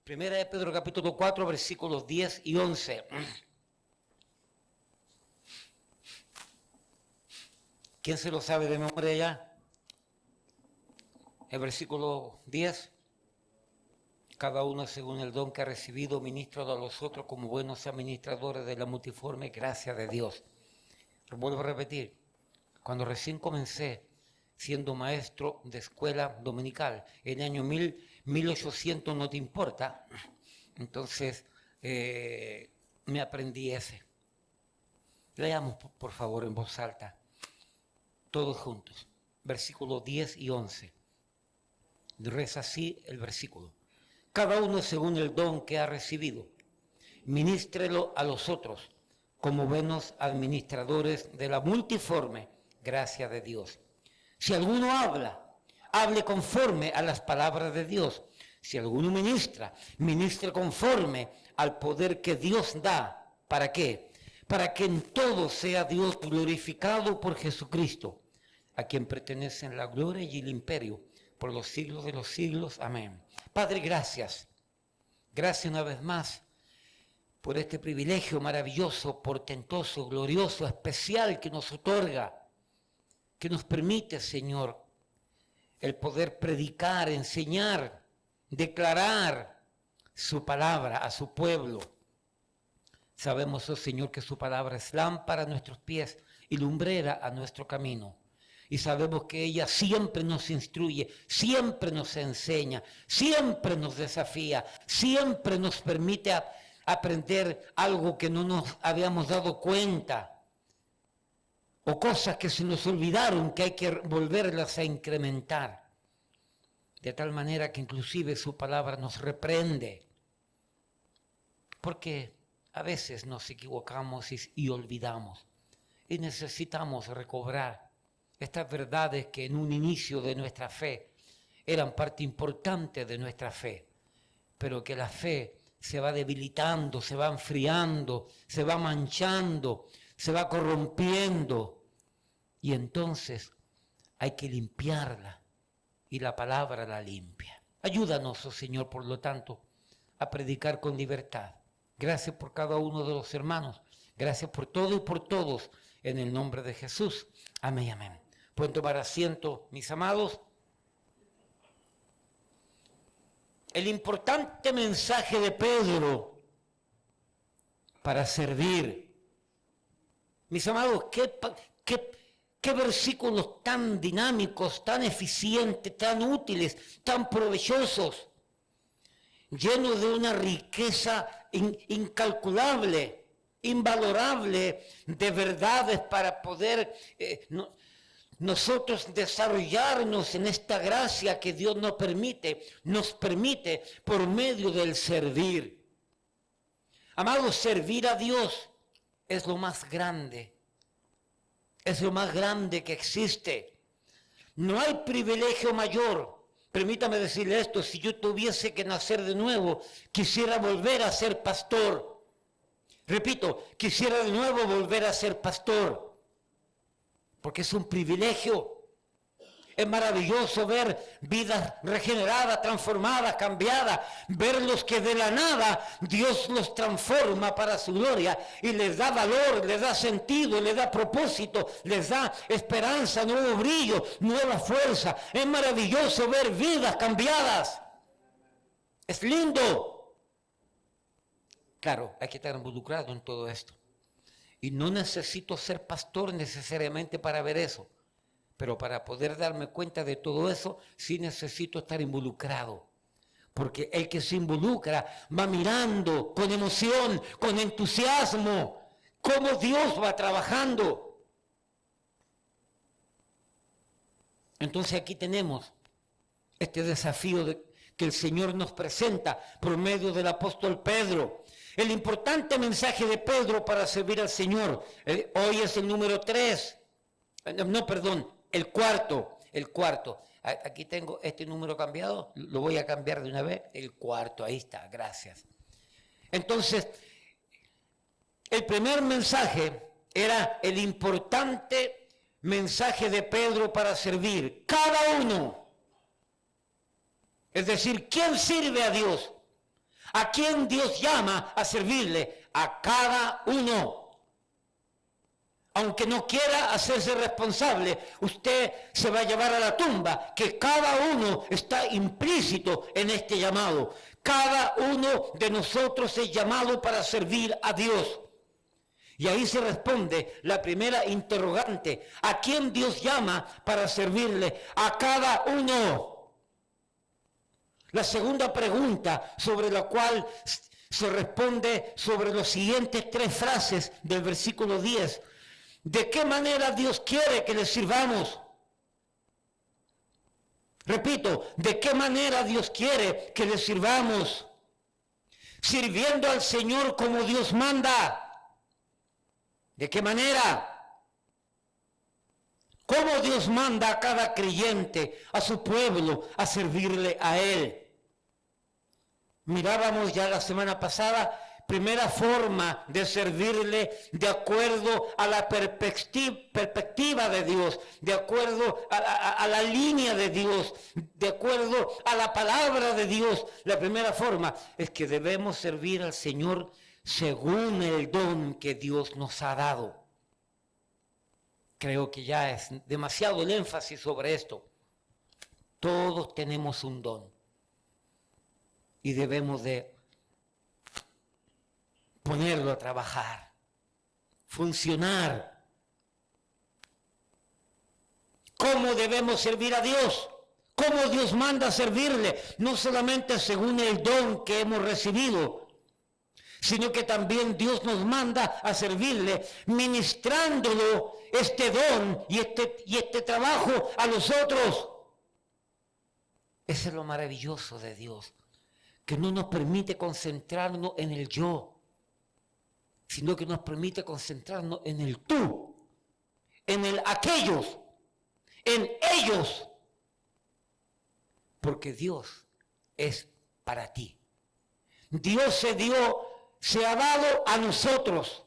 Primera de Pedro capítulo 4, versículos 10 y 11. ¿Quién se lo sabe de memoria ya? El versículo 10. Cada uno según el don que ha recibido, ministro a los otros como buenos administradores de la multiforme gracia de Dios. Lo vuelvo a repetir. Cuando recién comencé siendo maestro de escuela dominical, en el año 1800 no te importa, entonces me aprendí ese. Leamos por favor en voz alta, todos juntos, versículos 10 y 11. Reza así el versículo. Cada uno según el don que ha recibido, ministrelo a los otros como buenos administradores de la multiforme gracia de Dios. Si alguno habla, hable conforme a las palabras de Dios. Si alguno ministra, ministre conforme al poder que Dios da. ¿Para qué? Para que en todo sea Dios glorificado por Jesucristo, a quien pertenecen la gloria y el imperio por los siglos de los siglos. Amén. Padre, gracias. Gracias una vez más por este privilegio maravilloso, portentoso, glorioso, especial que nos otorga, que nos permite, Señor, el poder predicar, enseñar, declarar su palabra a su pueblo. Sabemos, oh Señor, que su palabra es lámpara a nuestros pies y lumbrera a nuestro camino. Y sabemos que ella siempre nos instruye, siempre nos enseña, siempre nos desafía, siempre nos permite aprender algo que no nos habíamos dado cuenta. O cosas que se nos olvidaron que hay que volverlas a incrementar. De tal manera que inclusive su palabra nos reprende. Porque a veces nos equivocamos y olvidamos. Y necesitamos recobrar estas verdades que en un inicio de nuestra fe eran parte importante de nuestra fe. Pero que la fe se va debilitando, se va enfriando, se va manchando, se va corrompiendo, y entonces hay que limpiarla, y la palabra la limpia. Ayúdanos, oh Señor, por lo tanto, a predicar con libertad. Gracias por cada uno de los hermanos, gracias por todo y por todos, en el nombre de Jesús. Amén, amén. Pueden tomar asiento, mis amados. El importante mensaje de Pedro para servir. Mis amados, qué versículos tan dinámicos, tan eficientes, tan útiles, tan provechosos, llenos de una riqueza incalculable, invalorable de verdades para poder nosotros desarrollarnos en esta gracia que Dios nos permite por medio del servir. Amados, servir a Dios es lo más grande. Es lo más grande que existe. No hay privilegio mayor. Permítame decirle esto, si yo tuviese que nacer de nuevo, quisiera volver a ser pastor. Repito, quisiera de nuevo volver a ser pastor. Porque es un privilegio. Es maravilloso ver vidas regeneradas, transformadas, cambiadas, verlos que de la nada Dios los transforma para su gloria y les da valor, les da sentido, les da propósito, les da esperanza, nuevo brillo, nueva fuerza. Es maravilloso ver vidas cambiadas. Es lindo. Claro, hay que estar involucrado en todo esto. Y no necesito ser pastor necesariamente para ver eso. Pero para poder darme cuenta de todo eso, sí necesito estar involucrado. Porque el que se involucra va mirando con emoción, con entusiasmo, cómo Dios va trabajando. Entonces aquí tenemos este desafío que el Señor nos presenta por medio del apóstol Pedro. El importante mensaje de Pedro para servir al Señor. Hoy es el número 3. No, perdón. El cuarto. Aquí tengo este número cambiado, lo voy a cambiar de una vez. El cuarto, ahí está, gracias. Entonces, el primer mensaje era el importante mensaje de Pedro para servir. Cada uno. Es decir, ¿quién sirve a Dios? ¿A quién Dios llama a servirle? A cada uno. Aunque no quiera hacerse responsable, usted se va a llevar a la tumba, que cada uno está implícito en este llamado. Cada uno de nosotros es llamado para servir a Dios. Y ahí se responde la primera interrogante. ¿A quién Dios llama para servirle? A cada uno. La segunda pregunta sobre la cual se responde sobre las siguientes 3 frases del versículo 10. ¿De qué manera Dios quiere que le sirvamos? Repito, ¿de qué manera Dios quiere que le sirvamos? Sirviendo al Señor como Dios manda. ¿De qué manera? ¿Cómo Dios manda a cada creyente, a su pueblo, a servirle a Él? Mirábamos ya la semana pasada, primera forma de servirle de acuerdo a la perspectiva de Dios, de acuerdo a la línea de Dios, de acuerdo a la palabra de Dios. La primera forma es que debemos servir al Señor según el don que Dios nos ha dado. Creo que ya es demasiado el énfasis sobre esto. Todos tenemos un don y debemos de ponerlo a trabajar, funcionar. ¿Cómo debemos servir a Dios? ¿Cómo Dios manda a servirle? No solamente según el don que hemos recibido, sino que también Dios nos manda a servirle ministrándolo este don y este trabajo a los otros. Eso es lo maravilloso de Dios, que no nos permite concentrarnos en el yo, sino que nos permite concentrarnos en el tú, en el aquellos, en ellos, porque Dios es para ti. Dios se ha dado a nosotros,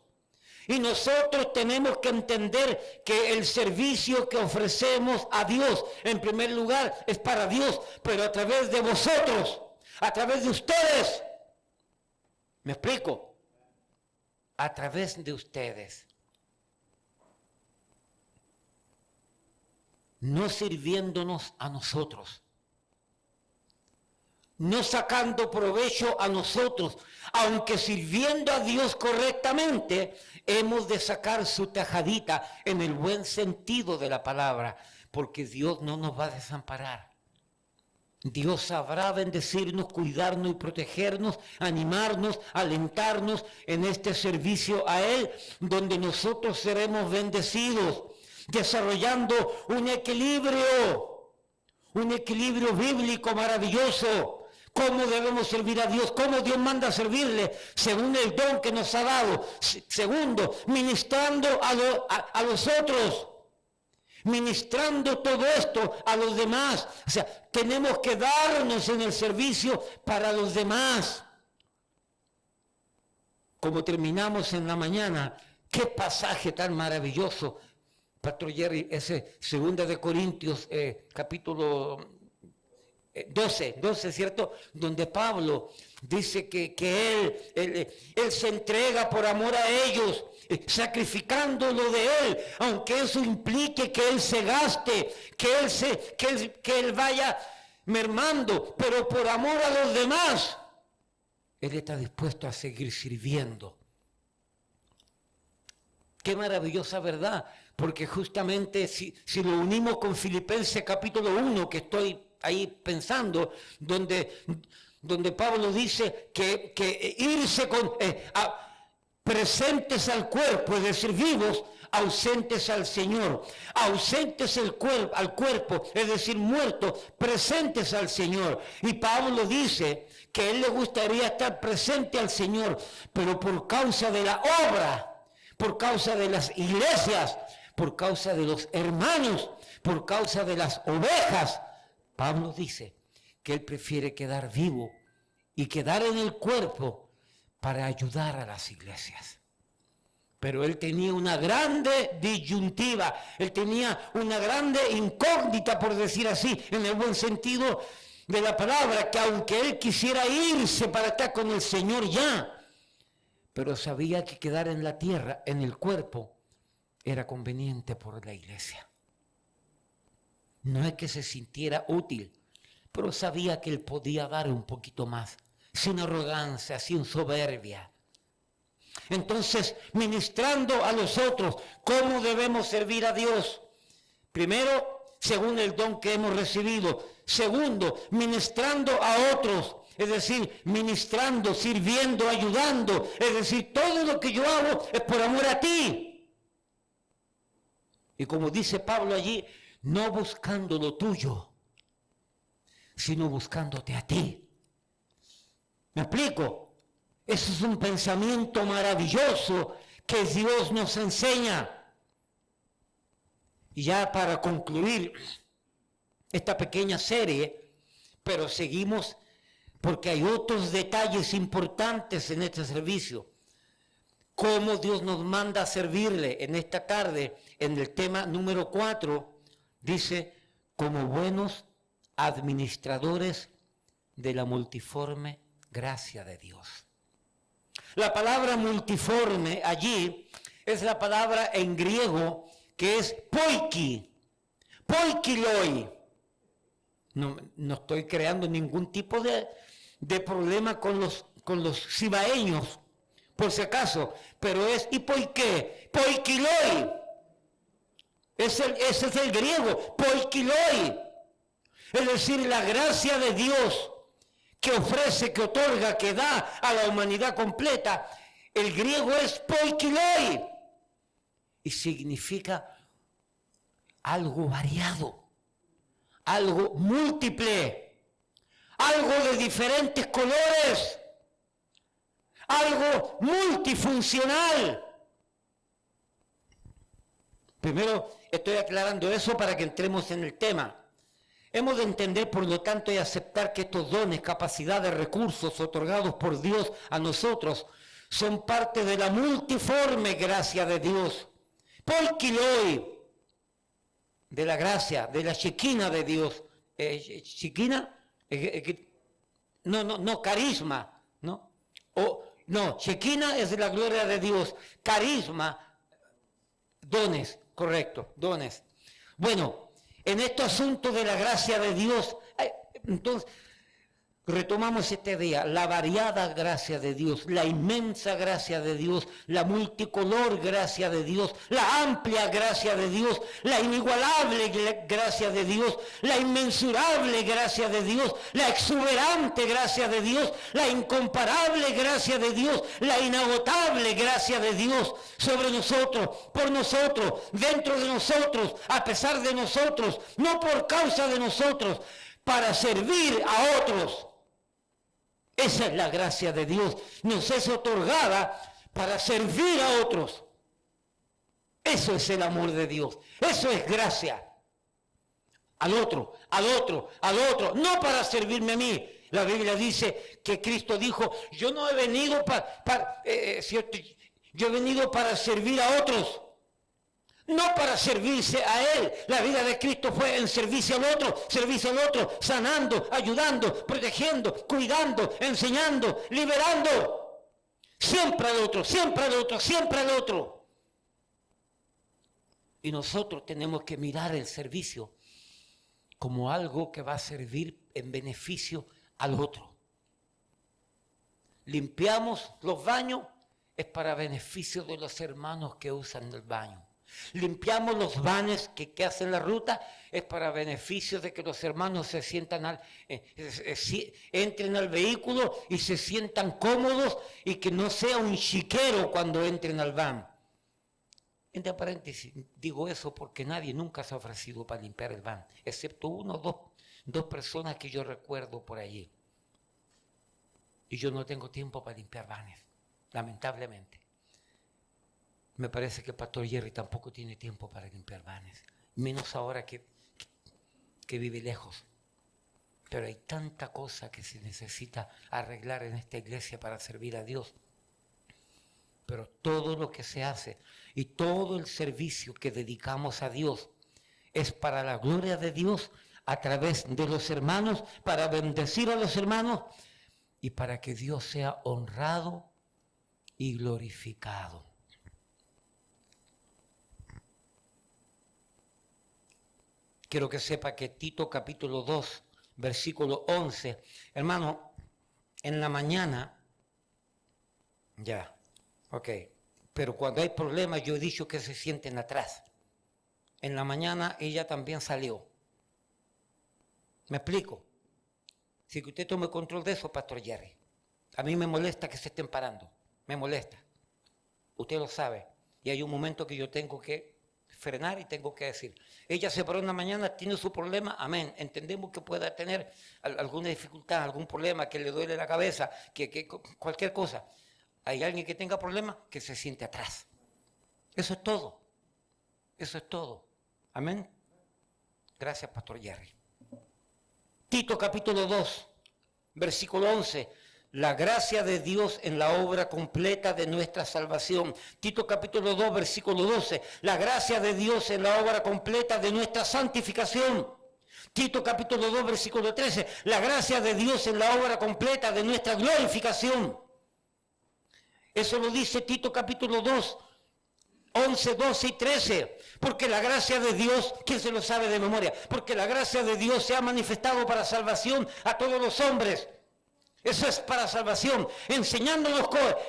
y nosotros tenemos que entender que el servicio que ofrecemos a Dios, en primer lugar, es para Dios, pero a través de vosotros, a través de ustedes. ¿Me explico? A través de ustedes. No sirviéndonos a nosotros, no sacando provecho a nosotros, aunque sirviendo a Dios correctamente, hemos de sacar su tajadita en el buen sentido de la palabra, porque Dios no nos va a desamparar. Dios sabrá bendecirnos, cuidarnos y protegernos, animarnos, alentarnos en este servicio a Él, donde nosotros seremos bendecidos, desarrollando un equilibrio bíblico maravilloso. ¿Cómo debemos servir a Dios? ¿Cómo Dios manda a servirle? Según el don que nos ha dado. Segundo, ministrando a los otros. Ministrando todo esto a los demás. O sea, tenemos que darnos en el servicio para los demás. Como terminamos en la mañana, qué pasaje tan maravilloso, Pastor Jerry, ese 2 de Corintios, capítulo 12, ¿cierto? Donde Pablo dice que él se entrega por amor a ellos, sacrificando lo de él, aunque eso implique que él se gaste, que él vaya mermando, pero por amor a los demás, él está dispuesto a seguir sirviendo. Qué maravillosa verdad, porque justamente si lo unimos con Filipenses capítulo 1, que estoy ahí pensando, donde Pablo dice que irse presentes al cuerpo, es decir, vivos, ausentes al Señor, ausentes al cuerpo, es decir, muertos, presentes al Señor. Y Pablo dice que a él le gustaría estar presente al Señor, pero por causa de la obra, por causa de las iglesias, por causa de los hermanos, por causa de las ovejas, Pablo dice que él prefiere quedar vivo y quedar en el cuerpo para ayudar a las iglesias. Pero él tenía una grande disyuntiva, él tenía una grande incógnita, por decir así, en el buen sentido, de la palabra, que aunque él quisiera irse para estar con el Señor ya, pero sabía que quedar en la tierra, en el cuerpo, era conveniente por la iglesia. No es que se sintiera útil, pero sabía que él podía dar un poquito más, sin arrogancia, sin soberbia. Entonces, ministrando a los otros, ¿cómo debemos servir a Dios? Primero, según el don que hemos recibido. Segundo, ministrando a otros, es decir, ministrando, sirviendo, ayudando. Es decir, todo lo que yo hago es por amor a ti. Y como dice Pablo allí, no buscando lo tuyo, sino buscándote a ti. ¿Me explico? Eso es un pensamiento maravilloso que Dios nos enseña. Y ya para concluir esta pequeña serie, pero seguimos porque hay otros detalles importantes en este servicio. Cómo Dios nos manda a servirle en esta tarde, en el tema número 4, dice, como buenos administradores de la multiforme gracia de Dios. La palabra multiforme allí es la palabra en griego que es poiki, poikiloi. No estoy creando ningún tipo de problema con los cibaeños, por si acaso, pero es hipoike, poikiloi. Ese es el griego, poikiloi. Es decir, la gracia de Dios que ofrece, que otorga, que da a la humanidad completa. El griego es poikiloi y significa algo variado, algo múltiple, algo de diferentes colores, algo multifuncional. Primero estoy aclarando eso para que entremos en el tema. Hemos de entender, por lo tanto, y aceptar que estos dones, capacidades, recursos otorgados por Dios a nosotros son parte de la multiforme gracia de Dios. Poikiloi, de la gracia, de la shekinah de Dios. ¿Shekinah? No, carisma, ¿no? No, shekinah es de la gloria de Dios. Carisma, dones, correcto, dones. Bueno, en este asunto de la gracia de Dios, entonces, retomamos este día, la variada gracia de Dios, la inmensa gracia de Dios, la multicolor gracia de Dios, la amplia gracia de Dios, la inigualable gracia de Dios, la inmensurable gracia de Dios, la exuberante gracia de Dios, la incomparable gracia de Dios, la inagotable gracia de Dios sobre nosotros, por nosotros, dentro de nosotros, a pesar de nosotros, no por causa de nosotros, para servir a otros. Esa es la gracia de Dios. Nos es otorgada para servir a otros. Eso es el amor de Dios. Eso es gracia. Al otro, no para servirme a mí. La Biblia dice que Cristo dijo, yo no he venido yo he venido para servir a otros. No para servirse a Él. La vida de Cristo fue en servicio al otro, sanando, ayudando, protegiendo, cuidando, enseñando, liberando. Siempre al otro, siempre al otro, siempre al otro. Y nosotros tenemos que mirar el servicio como algo que va a servir en beneficio al otro. Limpiamos los baños, es para beneficio de los hermanos que usan el baño. Limpiamos los vanes que hacen la ruta, es para beneficio de que los hermanos se sientan entren al vehículo y se sientan cómodos y que no sea un chiquero cuando entren al van. Entre paréntesis, digo eso porque nadie nunca se ha ofrecido para limpiar el van, excepto uno o dos personas que yo recuerdo por allí. Y yo no tengo tiempo para limpiar vanes, lamentablemente. Me parece que el pastor Jerry tampoco tiene tiempo para limpiar vanes, menos ahora que vive lejos. Pero hay tanta cosa que se necesita arreglar en esta iglesia para servir a Dios. Pero todo lo que se hace y todo el servicio que dedicamos a Dios es para la gloria de Dios, a través de los hermanos, para bendecir a los hermanos y para que Dios sea honrado y glorificado. Quiero que sepa que Tito capítulo 2, versículo 11, hermano, en la mañana, pero cuando hay problemas yo he dicho que se sienten atrás. En la mañana ella también salió. ¿Me explico? Si que usted tome control de eso, Pastor Jerry. A mí me molesta que se estén parando, me molesta. Usted lo sabe. Y hay un momento que yo tengo que frenar y tengo que decir. Ella se paró en la mañana, tiene su problema, amén. Entendemos que pueda tener alguna dificultad, algún problema, que le duele la cabeza, que cualquier cosa. Hay alguien que tenga problemas, que se siente atrás. Eso es todo. Eso es todo. Amén. Gracias, Pastor Jerry. Tito capítulo 2, versículo 11. La gracia de Dios en la obra completa de nuestra salvación. Tito capítulo 2, versículo 12. La gracia de Dios en la obra completa de nuestra santificación. Tito capítulo 2, versículo 13. La gracia de Dios en la obra completa de nuestra glorificación. Eso lo dice Tito capítulo 2, 11, 12 y 13. Porque la gracia de Dios, ¿quién se lo sabe de memoria? Porque la gracia de Dios se ha manifestado para salvación a todos los hombres. Eso es para salvación, enseñándonos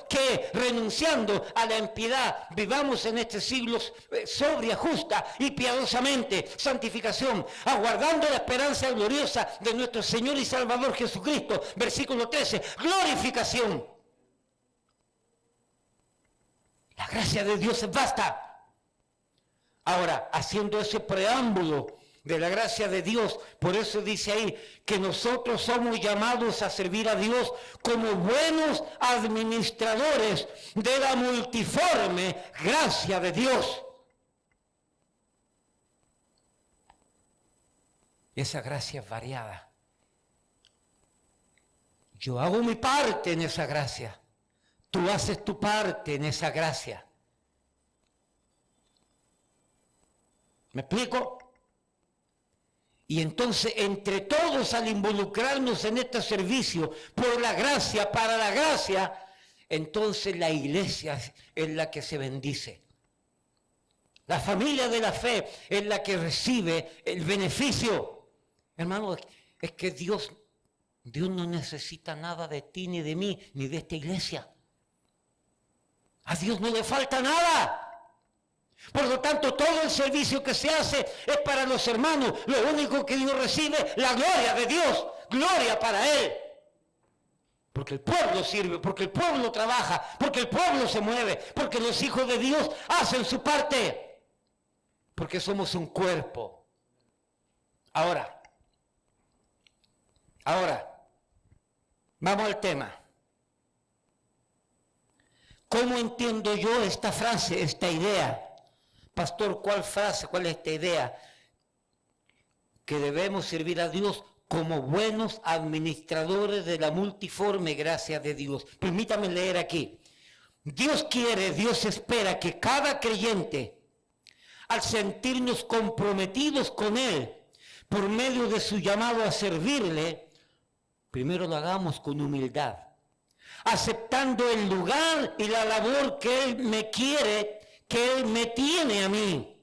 que renunciando a la impiedad vivamos en este siglo sobria, justa y piadosamente, santificación, aguardando la esperanza gloriosa de nuestro Señor y Salvador Jesucristo. Versículo 13, glorificación. La gracia de Dios es vasta. Ahora, haciendo ese preámbulo de la gracia de Dios, por eso dice ahí que nosotros somos llamados a servir a Dios como buenos administradores de la multiforme gracia de Dios. Esa gracia es variada. Yo hago mi parte en esa gracia. Tú haces tu parte en esa gracia. ¿Me explico? Y entonces, entre todos, al involucrarnos en este servicio, por la gracia, para la gracia, entonces la iglesia es la que se bendice. La familia de la fe es la que recibe el beneficio. Hermano, es que Dios no necesita nada de ti, ni de mí, ni de esta iglesia. A Dios no le falta nada. Por lo tanto, todo el servicio que se hace es para los hermanos. Lo único que Dios recibe, la gloria de Dios, gloria para Él. Porque el pueblo sirve, porque el pueblo trabaja, porque el pueblo se mueve, porque los hijos de Dios hacen su parte. Porque somos un cuerpo. Ahora, vamos al tema. ¿Cómo entiendo yo esta frase, esta idea? Pastor, ¿cuál frase, cuál es esta idea? Que debemos servir a Dios como buenos administradores de la multiforme gracia de Dios. Permítame leer aquí. Dios quiere, Dios espera que cada creyente, al sentirnos comprometidos con Él, por medio de su llamado a servirle, primero lo hagamos con humildad, aceptando el lugar y la labor que Él me quiere, que Él me tiene a mí,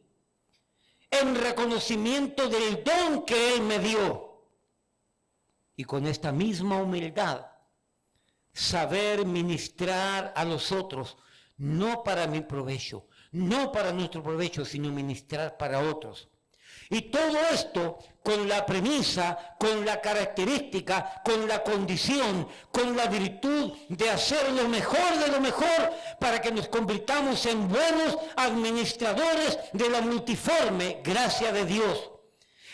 en reconocimiento del don que Él me dio. Y con esta misma humildad, saber ministrar a los otros, no para mi provecho, no para nuestro provecho, sino ministrar para otros. Y todo esto con la premisa, con la característica, con la condición, con la virtud de hacer lo mejor de lo mejor para que nos convirtamos en buenos administradores de la multiforme gracia de Dios.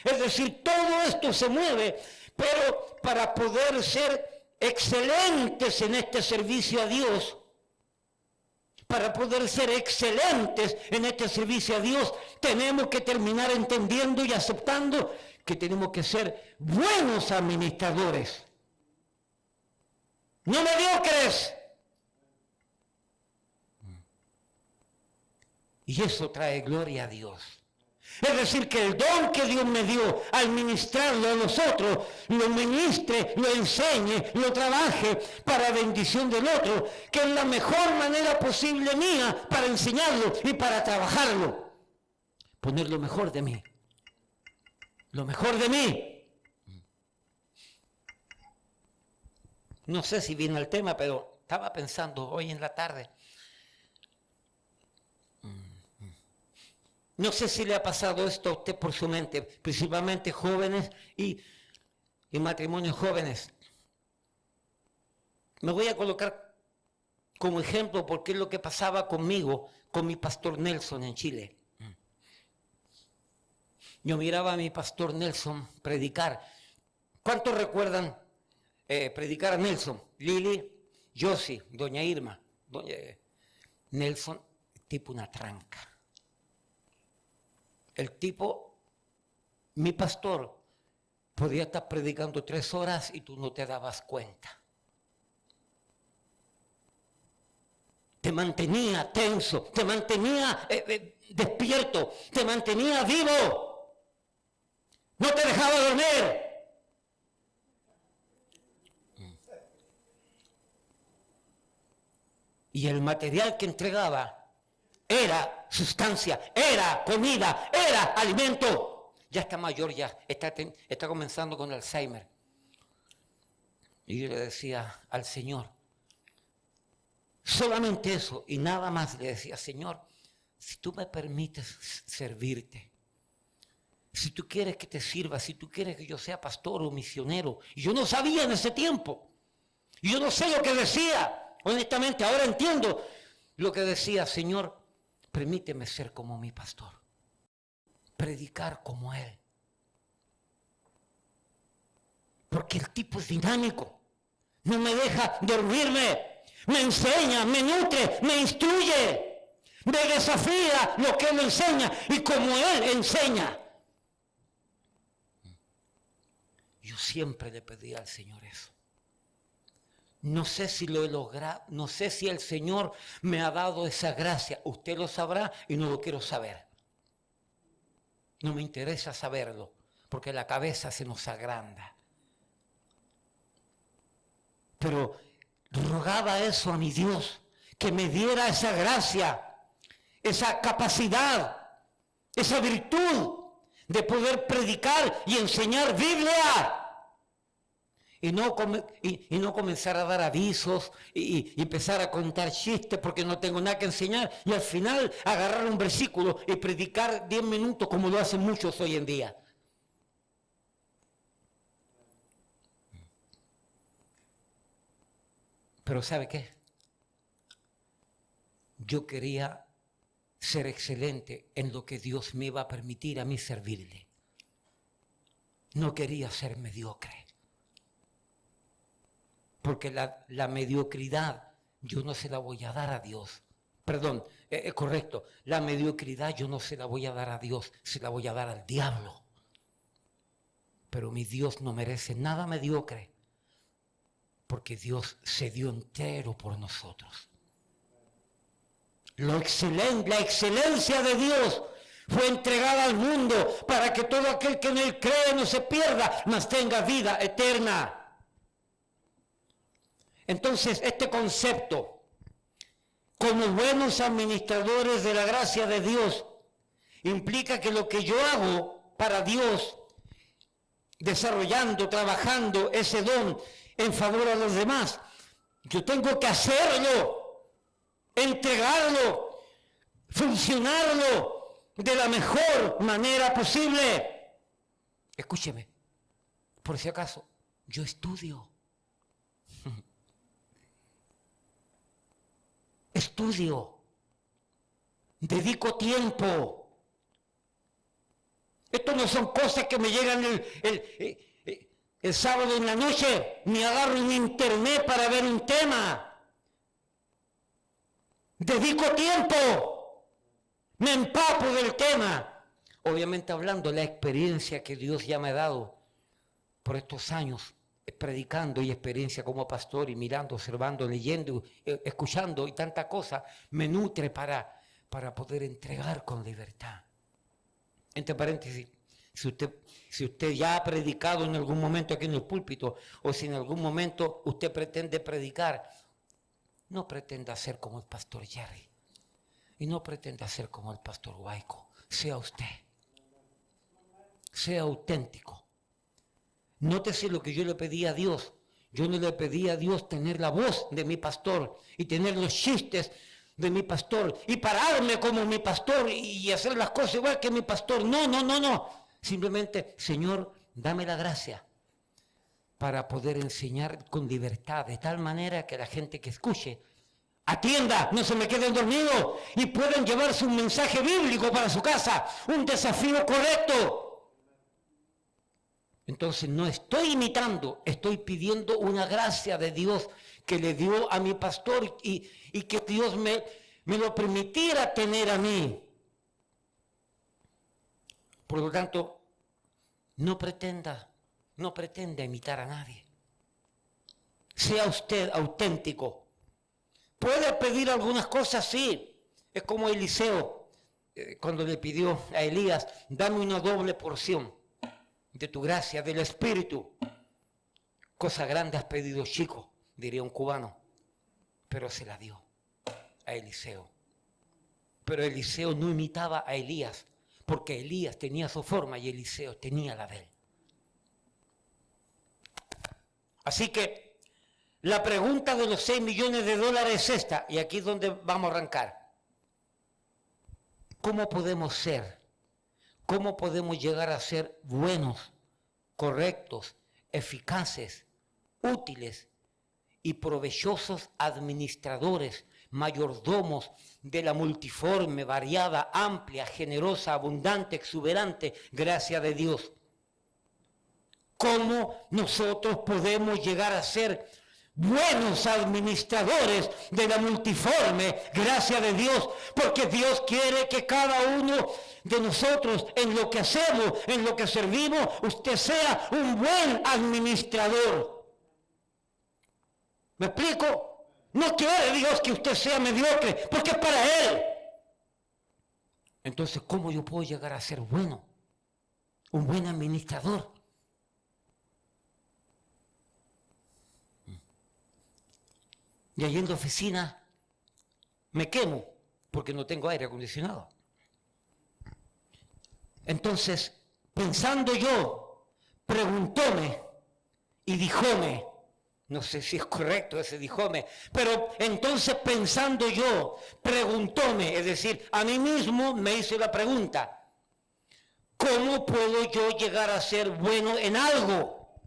Es decir, todo esto se mueve, pero para poder ser excelentes en este servicio a Dios, para poder ser excelentes en este servicio a Dios, tenemos que terminar entendiendo y aceptando que tenemos que ser buenos administradores. No mediocres. Y eso trae gloria a Dios. Es decir, que el don que Dios me dio al ministrarlo a los otros, lo ministre, lo enseñe, lo trabaje para bendición del otro, que es la mejor manera posible mía para enseñarlo y para trabajarlo. Poner lo mejor de mí. Lo mejor de mí. No sé si viene al tema, pero estaba pensando hoy en la tarde. No sé si le ha pasado esto a usted por su mente, principalmente jóvenes y matrimonios jóvenes. Me voy a colocar como ejemplo porque es lo que pasaba conmigo, con mi pastor Nelson en Chile. Yo miraba a mi pastor Nelson predicar. ¿Cuántos recuerdan predicar a Nelson? Lili, Josie, doña Irma. Nelson, tipo una tranca. El tipo, mi pastor, podía estar predicando 3 horas y tú no te dabas cuenta. Te mantenía tenso, te mantenía despierto, te mantenía vivo. No te dejaba dormir. Y el material que entregaba era sustancia, era comida, era alimento. Ya está mayor, ya está comenzando con Alzheimer. Y yo le decía al Señor, solamente eso y nada más le decía, Señor, si tú me permites servirte, si tú quieres que te sirva, si tú quieres que yo sea pastor o misionero. Y yo no sabía en ese tiempo. Y yo no sé lo que decía. Honestamente, ahora entiendo lo que decía, Señor, permíteme ser como mi pastor, predicar como él. Porque el tipo es dinámico, no me deja dormirme, me enseña, me nutre, me instruye, me desafía lo que él enseña y como él enseña. Yo siempre le pedí al Señor eso. No sé si lo he logrado, no sé si el Señor me ha dado esa gracia. Usted lo sabrá y no lo quiero saber. No me interesa saberlo, porque la cabeza se nos agranda. Pero rogaba eso a mi Dios, que me diera esa gracia, esa capacidad, esa virtud de poder predicar y enseñar Biblia. Y no comenzar a dar avisos y empezar a contar chistes porque no tengo nada que enseñar y al final agarrar un versículo y predicar 10 minutos como lo hacen muchos hoy en día. Pero ¿sabe qué? Yo quería ser excelente en lo que Dios me iba a permitir a mí servirle. No quería ser mediocre. Porque la mediocridad yo no se la voy a dar a Dios. Perdón, es correcto. La mediocridad yo no se la voy a dar a Dios, se la voy a dar al diablo. Pero mi Dios no merece nada mediocre, porque Dios se dio entero por nosotros. La excelencia de Dios fue entregada al mundo para que todo aquel que en él cree no se pierda, mas tenga vida eterna. Entonces, este concepto, como buenos administradores de la gracia de Dios, implica que lo que yo hago para Dios, desarrollando, trabajando ese don en favor a los demás, yo tengo que hacerlo, entregarlo, funcionarlo de la mejor manera posible. Escúcheme, por si acaso, yo estudio. Estudio, dedico tiempo. Esto no son cosas que me llegan el sábado en la noche, ni agarro en internet para ver un tema. Dedico tiempo, me empapo del tema. Obviamente hablando de la experiencia que Dios ya me ha dado por estos años, predicando y experiencia como pastor y mirando, observando, leyendo, escuchando y tanta cosa, me nutre para poder entregar con libertad. Entre paréntesis, si usted ya ha predicado en algún momento aquí en el púlpito, o si en algún momento usted pretende predicar, no pretenda ser como el pastor Jerry, y no pretenda ser como el pastor Huayco. Sea usted, sea auténtico. Nótese lo que yo le pedí a Dios. Yo no le pedí a Dios tener la voz de mi pastor y tener los chistes de mi pastor y pararme como mi pastor y hacer las cosas igual que mi pastor. No. Simplemente, Señor, dame la gracia para poder enseñar con libertad, de tal manera que la gente que escuche atienda, no se me queden dormidos y puedan llevarse un mensaje bíblico para su casa, un desafío correcto. Entonces no estoy imitando, estoy pidiendo una gracia de Dios que le dio a mi pastor y que Dios me lo permitiera tener a mí. Por lo tanto, no pretenda imitar a nadie. Sea usted auténtico. Puede pedir algunas cosas, sí. Es como Eliseo, cuando le pidió a Elías, dame una doble porción de tu gracia, del Espíritu. Cosa grande has pedido, chico, diría un cubano, pero se la dio a Eliseo. Pero Eliseo no imitaba a Elías, porque Elías tenía su forma y Eliseo tenía la de él. Así que la pregunta de los 6 millones de dólares es esta, y aquí es donde vamos a arrancar. ¿Cómo podemos ser? ¿Cómo podemos llegar a ser buenos, correctos, eficaces, útiles y provechosos administradores, mayordomos de la multiforme, variada, amplia, generosa, abundante, exuberante gracia de Dios? ¿Cómo nosotros podemos llegar a ser buenos administradores de la multiforme gracia de Dios? Porque Dios quiere que cada uno de nosotros, en lo que hacemos, en lo que servimos, usted sea un buen administrador. ¿Me explico? No quiere Dios que usted sea mediocre, porque es para Él. Entonces, ¿cómo yo puedo llegar a ser bueno? Un buen administrador. Y allí en la oficina me quemo porque no tengo aire acondicionado. Entonces, pensando yo, preguntóme y dijóme, no sé si es correcto ese dijóme, pero entonces pensando yo, preguntóme, es decir, a mí mismo me hice la pregunta, ¿cómo puedo yo llegar a ser bueno en algo?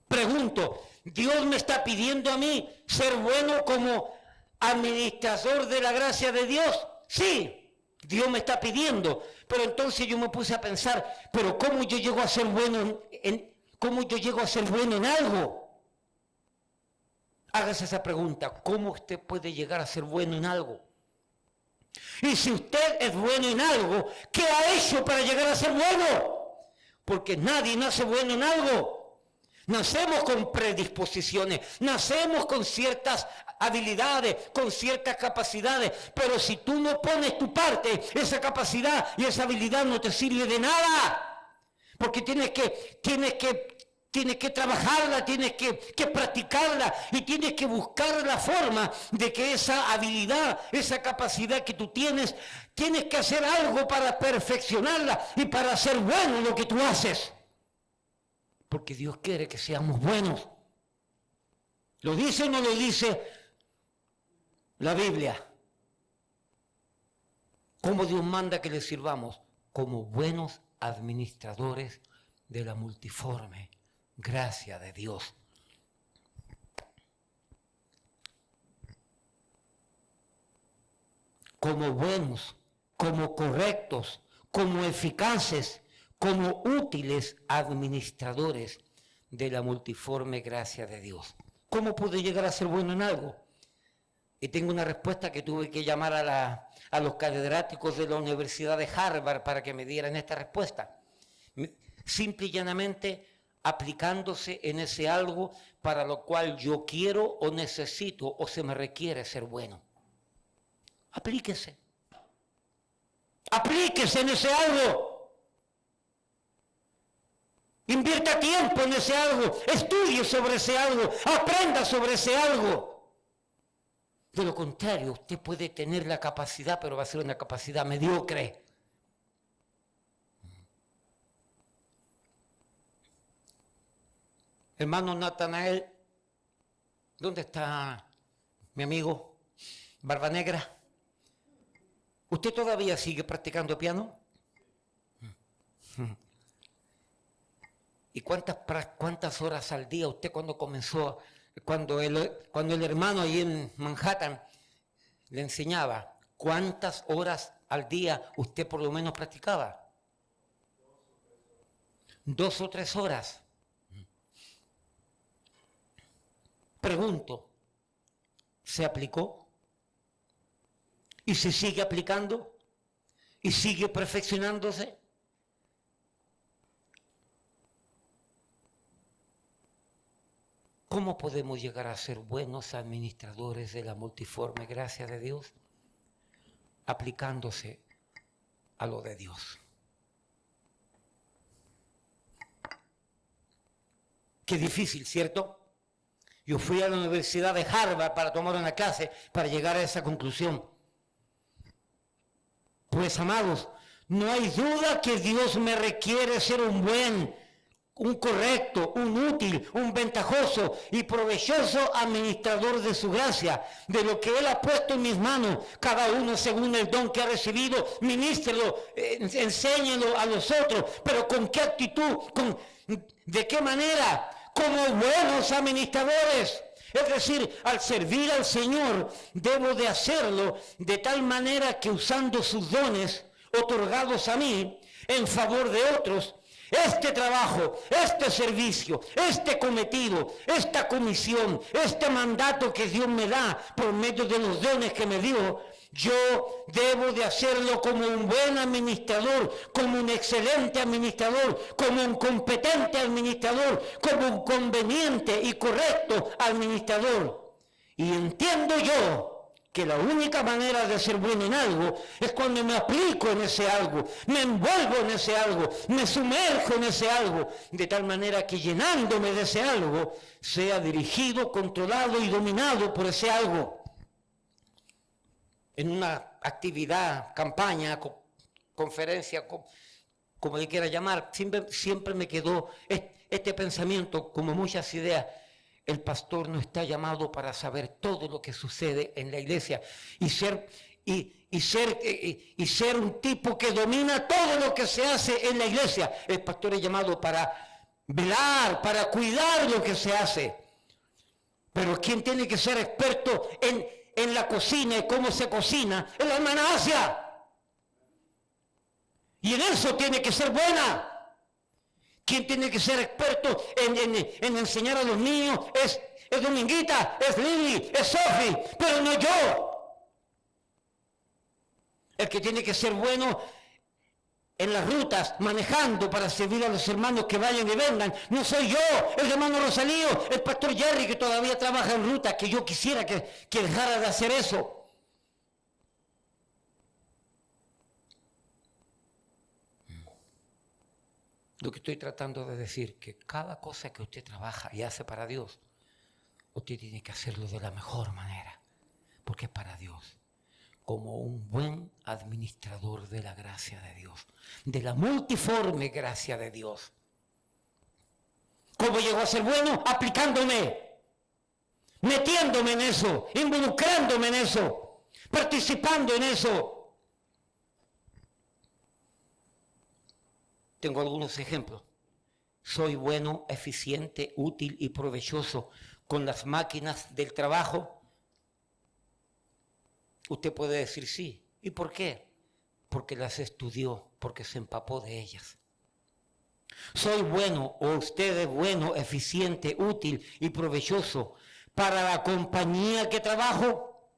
Pregunto, ¿Dios me está pidiendo a mí ser bueno como administrador de la gracia de Dios? Sí, Dios me está pidiendo. Pero entonces yo me puse a pensar, ¿pero cómo yo llego a ser bueno en algo? Hágase esa pregunta, ¿cómo usted puede llegar a ser bueno en algo? Y si usted es bueno en algo, ¿qué ha hecho para llegar a ser bueno? Porque nadie nace bueno en algo. Nacemos con predisposiciones, nacemos con ciertas habilidades, con ciertas capacidades, pero si tú no pones tu parte, esa capacidad y esa habilidad no te sirve de nada, porque tienes que trabajarla, tienes que practicarla y tienes que buscar la forma de que esa habilidad, esa capacidad que tú tienes que hacer algo para perfeccionarla y para hacer bueno lo que tú haces. Porque Dios quiere que seamos buenos. ¿Lo dice o no lo dice la Biblia? ¿Cómo Dios manda que le sirvamos? Como buenos administradores de la multiforme gracia de Dios. Como buenos, como correctos, como eficaces, como útiles administradores de la multiforme gracia de Dios. ¿Cómo pude llegar a ser bueno en algo? Y tengo una respuesta que tuve que llamar a los catedráticos de la Universidad de Harvard para que me dieran esta respuesta. Simple y llanamente aplicándose en ese algo para lo cual yo quiero o necesito o se me requiere ser bueno. Aplíquese. Aplíquese en ese algo. Invierta tiempo en ese algo. Estudie sobre ese algo. Aprenda sobre ese algo. De lo contrario, usted puede tener la capacidad, pero va a ser una capacidad mediocre. Hermano Natanael, ¿dónde está mi amigo Barba Negra? ¿Usted todavía sigue practicando piano? ¿Y cuántas horas al día usted cuando comenzó, cuando el hermano ahí en Manhattan le enseñaba, cuántas horas al día usted por lo menos practicaba? 2 o 3 horas. Pregunto, ¿se aplicó? ¿Y se sigue aplicando? ¿Y sigue perfeccionándose? ¿Cómo podemos llegar a ser buenos administradores de la multiforme gracia de Dios? Aplicándose a lo de Dios. Qué difícil, ¿cierto? Yo fui a la Universidad de Harvard para tomar una clase para llegar a esa conclusión. Pues, amados, no hay duda que Dios me requiere ser un buen, un correcto, un útil, un ventajoso y provechoso administrador de su gracia, de lo que Él ha puesto en mis manos, cada uno según el don que ha recibido, ministrelo, enséñelo a los otros, pero ¿con qué actitud? ¿De qué manera? Como buenos administradores. Es decir, al servir al Señor, debo de hacerlo de tal manera que usando sus dones otorgados a mí en favor de otros, este trabajo, este servicio, este cometido, esta comisión, este mandato que Dios me da por medio de los dones que me dio, yo debo de hacerlo como un buen administrador, como un excelente administrador, como un competente administrador, como un conveniente y correcto administrador. Y entiendo yo que la única manera de ser bueno en algo es cuando me aplico en ese algo, me envuelvo en ese algo, me sumerjo en ese algo, de tal manera que llenándome de ese algo, sea dirigido, controlado y dominado por ese algo. En una actividad, campaña, conferencia, como le quiera llamar, siempre me quedó este pensamiento, como muchas ideas. El pastor no está llamado para saber todo lo que sucede en la iglesia y ser un tipo que domina todo lo que se hace en la iglesia. El pastor es llamado para velar, para cuidar lo que se hace. Pero ¿quién tiene que ser experto en la cocina y cómo se cocina? Es la hermana Asia. Y en eso tiene que ser buena. ¿Quién tiene que ser experto en enseñar a los niños? Es Dominguita, es Lili, es Sofi, pero no yo. El que tiene que ser bueno en las rutas, manejando para servir a los hermanos que vayan y vengan, no soy yo, el hermano Rosalío, el pastor Jerry, que todavía trabaja en ruta, que yo quisiera que dejara de hacer eso. Lo que estoy tratando de decir, que cada cosa que usted trabaja y hace para Dios, usted tiene que hacerlo de la mejor manera, porque es para Dios, como un buen administrador de la gracia de Dios, de la multiforme gracia de Dios. ¿Cómo llego a ser bueno? Aplicándome, metiéndome en eso, involucrándome en eso, participando en eso. Tengo algunos ejemplos. Soy bueno, eficiente, útil y provechoso con las máquinas del trabajo. Usted puede decir sí. ¿Y por qué? Porque las estudió, porque se empapó de ellas. Soy bueno, o usted es bueno, eficiente, útil y provechoso para la compañía que trabajo.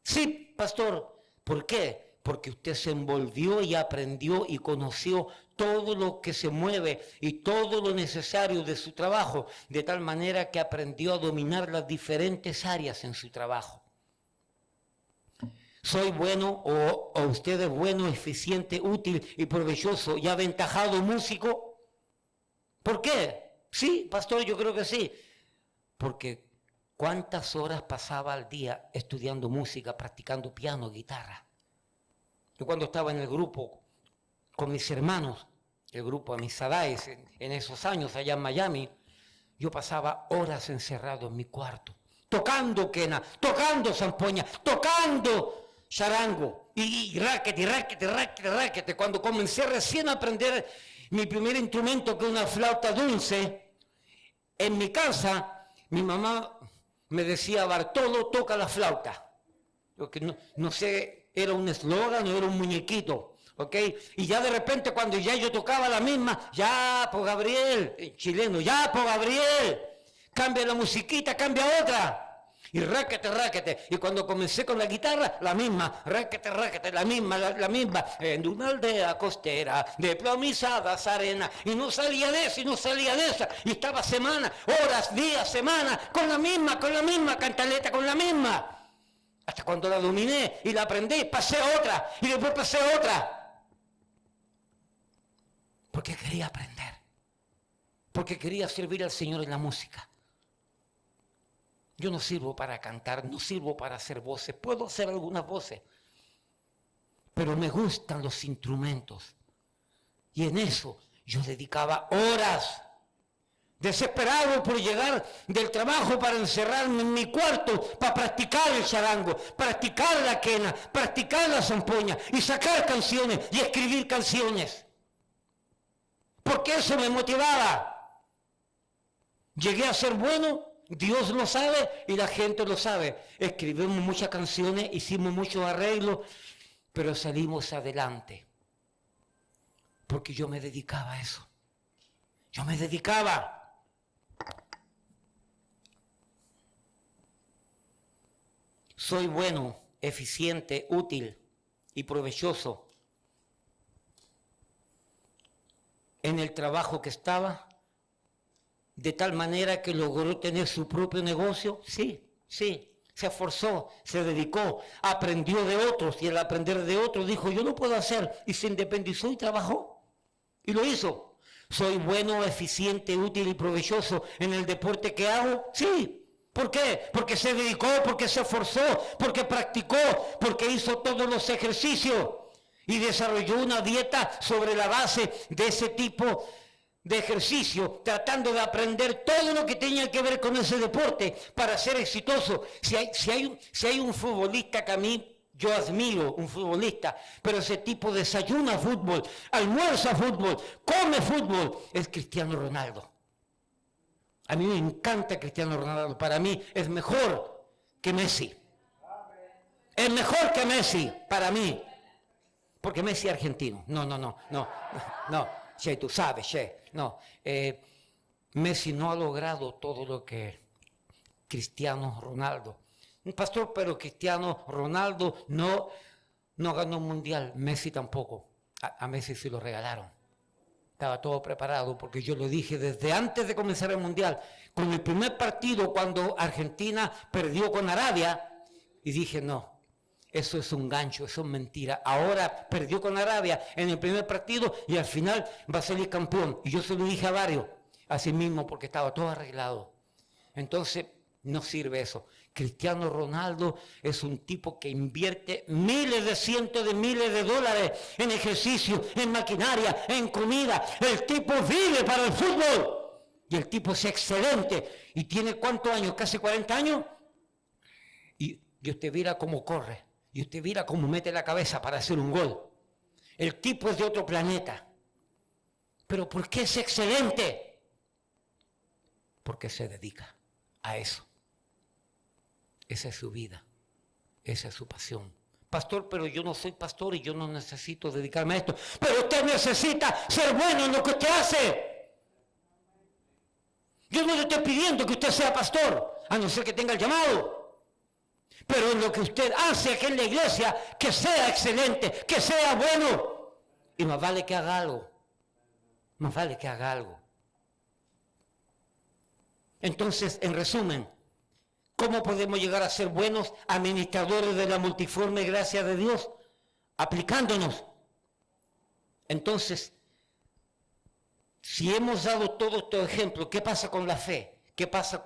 Sí, pastor. ¿Por qué? Porque usted se envolvió y aprendió y conoció todo lo que se mueve y todo lo necesario de su trabajo, de tal manera que aprendió a dominar las diferentes áreas en su trabajo. Soy bueno o usted es bueno, eficiente, útil y provechoso y aventajado músico. ¿Por qué? Sí, pastor, yo creo que sí. Porque ¿cuántas horas pasaba al día estudiando música, practicando piano, guitarra? Yo cuando estaba en el grupo con mis hermanos, el grupo Amistades, en esos años allá en Miami, yo pasaba horas encerrado en mi cuarto, tocando quena, tocando zampoña, tocando charango, y raquete. Cuando comencé recién a aprender mi primer instrumento, que es una flauta dulce, en mi casa, mi mamá me decía, Bartolo, toca la flauta. Porque no sé, era un eslogan o era un muñequito, ¿ok? Y ya de repente cuando ya yo tocaba la misma, ya, por Gabriel, en chileno, ya, por Gabriel, cambia la musiquita, cambia otra. Y raquete. Y cuando comencé con la guitarra, la misma, raquete, la misma, en una aldea costera, de plomizadas arena, y no salía de eso, y no salía de esa, y estaba semana, horas, días, semana, con la misma cantaleta, con la misma. Hasta cuando la dominé y la aprendí, pasé a otra, y después pasé a otra. Porque quería aprender. Porque quería servir al Señor en la música. Yo no sirvo para cantar, no sirvo para hacer voces. Puedo hacer algunas voces, pero me gustan los instrumentos. Y en eso yo dedicaba horas, desesperado por llegar del trabajo para encerrarme en mi cuarto, para practicar el charango, practicar la quena, practicar la zampoña y sacar canciones y escribir canciones. Porque eso me motivaba. Llegué a ser bueno, Dios lo sabe y la gente lo sabe. Escribimos muchas canciones, hicimos muchos arreglos, pero salimos adelante. Porque yo me dedicaba a eso. Yo me dedicaba. Soy bueno, eficiente, útil y provechoso en el trabajo que estaba, de tal manera que logró tener su propio negocio. Sí, se esforzó, se dedicó, aprendió de otros, y al aprender de otros dijo, yo lo puedo hacer, y se independizó y trabajó, y lo hizo. Soy bueno, eficiente, útil y provechoso en el deporte que hago. Sí. ¿Por qué? Porque se dedicó, porque se esforzó, porque practicó, porque hizo todos los ejercicios y desarrolló una dieta sobre la base de ese tipo de ejercicio, tratando de aprender todo lo que tenía que ver con ese deporte para ser exitoso. Si hay un futbolista que a mí yo admiro, un futbolista, pero ese tipo desayuna fútbol, almuerza fútbol, come fútbol, es Cristiano Ronaldo. A mí me encanta Cristiano Ronaldo, para mí es mejor que Messi. Es mejor que Messi, para mí. Porque Messi es argentino. No. Che, tú sabes, che. No. Messi no ha logrado todo lo que Cristiano Ronaldo. Pastor, pero Cristiano Ronaldo no ganó un mundial. Messi tampoco. A Messi se lo regalaron. Estaba todo preparado porque yo lo dije desde antes de comenzar el mundial. Con el primer partido, cuando Argentina perdió con Arabia, y dije, no, eso es un gancho, eso es mentira. Ahora perdió con Arabia en el primer partido y al final va a salir campeón. Y yo se lo dije a varios, así mismo, porque estaba todo arreglado. Entonces, no sirve eso. Cristiano Ronaldo es un tipo que invierte cientos de miles de dólares en ejercicio, en maquinaria, en comida. El tipo vive para el fútbol. Y el tipo es excelente. ¿Y tiene cuántos años? ¿Casi 40 años? Y usted mira cómo corre. Y usted mira cómo mete la cabeza para hacer un gol. El tipo es de otro planeta. ¿Pero por qué es excelente? Porque se dedica a eso. Esa es su vida, esa es su pasión. Pastor, pero yo no soy pastor y yo no necesito dedicarme a esto. Pero usted necesita ser bueno en lo que usted hace. Yo no le estoy pidiendo que usted sea pastor, a no ser que tenga el llamado. Pero en lo que usted hace aquí en la iglesia, que sea excelente, que sea bueno. Y más vale que haga algo. Más vale que haga algo. Entonces, en resumen, ¿Cómo podemos llegar a ser buenos administradores de la multiforme gracia de Dios? Aplicándonos. Entonces, si hemos dado todo este ejemplo, ¿qué pasa con la fe? ¿Qué pasa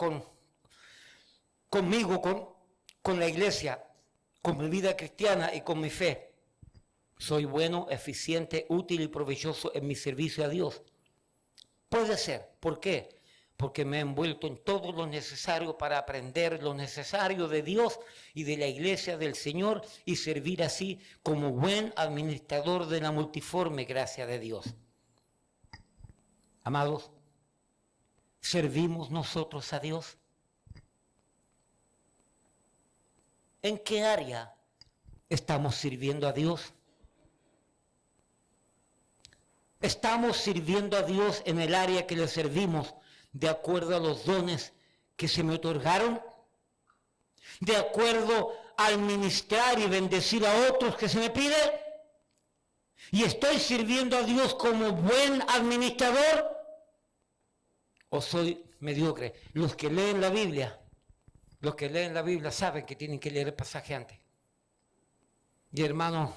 conmigo, con la iglesia, con mi vida cristiana y con mi fe? ¿Soy bueno, eficiente, útil y provechoso en mi servicio a Dios? Puede ser. ¿Por qué? Porque me he envuelto en todo lo necesario para aprender lo necesario de Dios y de la iglesia del Señor y servir así como buen administrador de la multiforme gracia de Dios. Amados, ¿servimos nosotros a Dios? ¿En qué área estamos sirviendo a Dios? ¿Estamos sirviendo a Dios en el área que le servimos de acuerdo a los dones que se me otorgaron? ¿De acuerdo al ministrar y bendecir a otros que se me pide? ¿Y estoy sirviendo a Dios como buen administrador? ¿O soy mediocre? Los que leen la Biblia saben que tienen que leer el pasaje antes. Y hermano,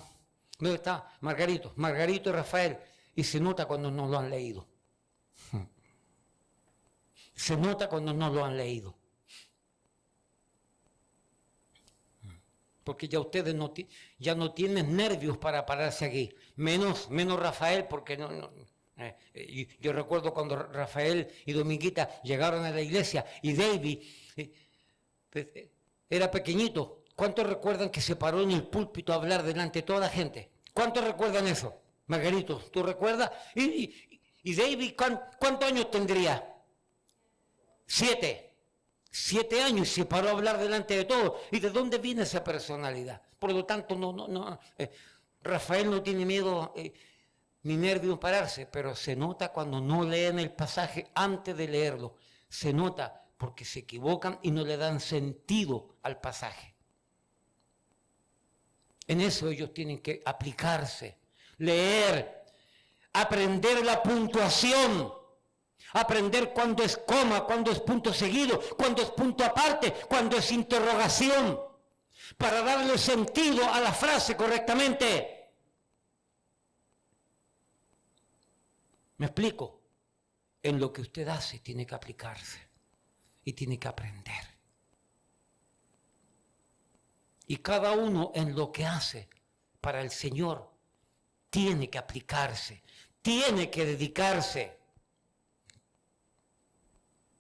¿dónde está? Margarito y Rafael. Y se nota cuando no lo han leído. Se nota cuando no lo han leído. Porque ya ustedes ya no tienen nervios para pararse aquí. Menos Rafael, porque yo recuerdo cuando Rafael y Dominguita llegaron a la iglesia y David era pequeñito. ¿Cuántos recuerdan que se paró en el púlpito a hablar delante de toda la gente? ¿Cuántos recuerdan eso? Margarito, ¿tú recuerdas? ¿Y David cuántos años tendría? 7 años y se paró a hablar delante de todos. ¿Y de dónde viene esa personalidad? Por lo tanto, Rafael no tiene miedo ni nervios pararse, pero se nota cuando no leen el pasaje antes de leerlo. Se nota porque se equivocan y no le dan sentido al pasaje. En eso ellos tienen que aplicarse, leer, aprender la puntuación, aprender cuándo es coma, cuándo es punto seguido, cuándo es punto aparte, cuándo es interrogación, para darle sentido a la frase correctamente. ¿Me explico? En lo que usted hace tiene que aplicarse y tiene que aprender. Y cada uno en lo que hace para el Señor tiene que aplicarse, tiene que dedicarse.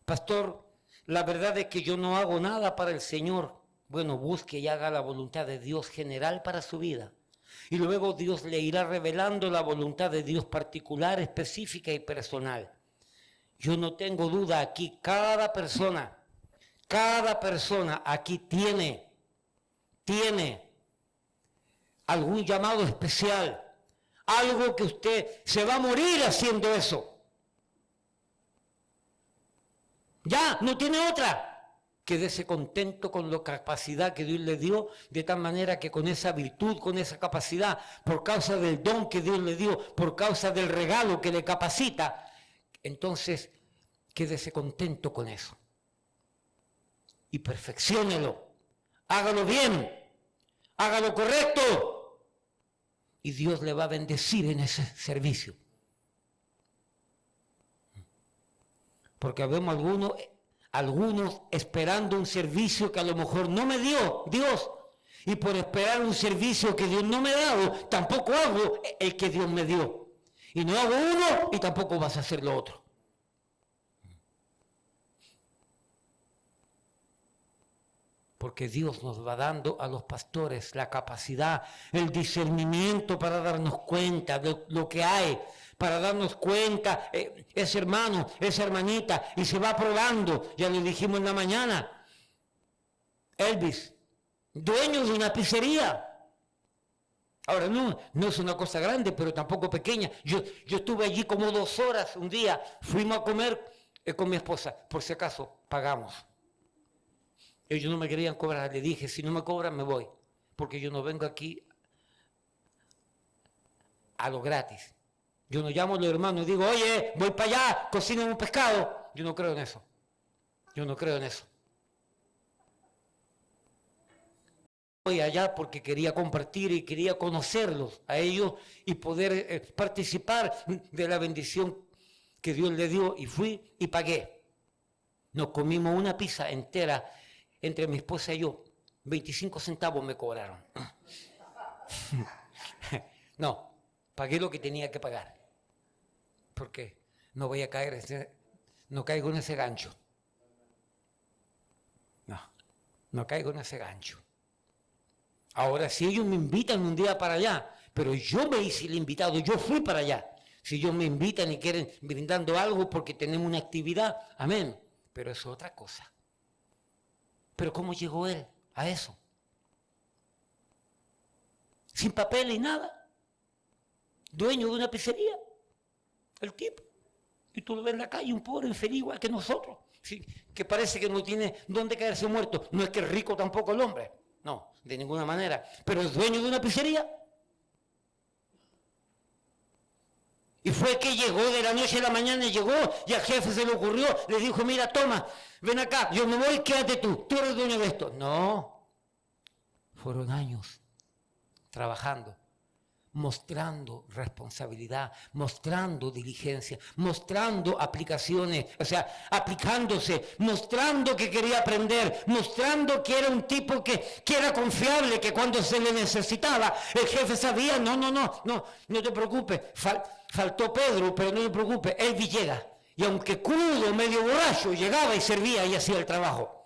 Pastor, la verdad es que yo no hago nada para el Señor. Bueno, busque y haga la voluntad de Dios general para su vida. Y luego Dios le irá revelando la voluntad de Dios particular, específica y personal. Yo no tengo duda aquí, cada persona aquí tiene algún llamado especial, algo que usted se va a morir haciendo eso. Ya, no tiene otra. Quédese contento con la capacidad que Dios le dio, de tal manera que con esa virtud, con esa capacidad, por causa del don que Dios le dio, por causa del regalo que le capacita, entonces quédese contento con eso. Y perfecciónelo, hágalo bien, hágalo correcto, y Dios le va a bendecir en ese servicio. Porque vemos algunos esperando un servicio que a lo mejor no me dio Dios. Y por esperar un servicio que Dios no me ha dado, tampoco hago el que Dios me dio. Y no hago uno y tampoco vas a hacer lo otro. Porque Dios nos va dando a los pastores la capacidad, el discernimiento para darnos cuenta de lo que hay, para darnos cuenta, ese hermano, esa hermanita, y se va probando. Ya le dijimos en la mañana, Elvis, dueño de una pizzería. Ahora no es una cosa grande, pero tampoco pequeña. Yo estuve allí como 2 horas un día, fuimos a comer con mi esposa, por si acaso pagamos. Ellos no me querían cobrar, le dije, si no me cobran me voy, porque yo no vengo aquí a lo gratis. Yo no llamo a los hermanos y digo, oye, voy para allá, cocinen un pescado. Yo no creo en eso. voy allá porque quería compartir y quería conocerlos a ellos y poder participar de la bendición que Dios le dio, y fui y pagué. Nos comimos una pizza entera entre mi esposa y yo. 25 centavos me cobraron. No, pagué lo que tenía que pagar. Porque no voy a caer, no caigo en ese gancho. No caigo en ese gancho. Ahora, si ellos me invitan un día para allá, pero yo me hice el invitado, yo fui para allá. Si ellos me invitan y quieren brindando algo porque tenemos una actividad, amén. Pero eso es otra cosa. Pero ¿cómo llegó él a eso? Sin papel y nada. Dueño de una pizzería. El tipo. Y tú lo ves en la calle, un pobre infeliz igual que nosotros. ¿Sí? Que parece que no tiene dónde caerse muerto. No es que es rico tampoco el hombre. No, de ninguna manera. Pero es dueño de una pizzería. Y fue que llegó de la noche a la mañana, llegó y al jefe se le ocurrió, le dijo, mira, toma, ven acá, yo me voy, quédate tú eres dueño de esto. No, fueron años trabajando, mostrando responsabilidad, mostrando diligencia, mostrando aplicaciones, o sea, aplicándose, mostrando que quería aprender, mostrando que era un tipo que era confiable, que cuando se le necesitaba, el jefe sabía, no te preocupes, faltó Pedro, pero no te preocupes, él llega. Y aunque crudo, medio borracho, llegaba y servía y hacía el trabajo.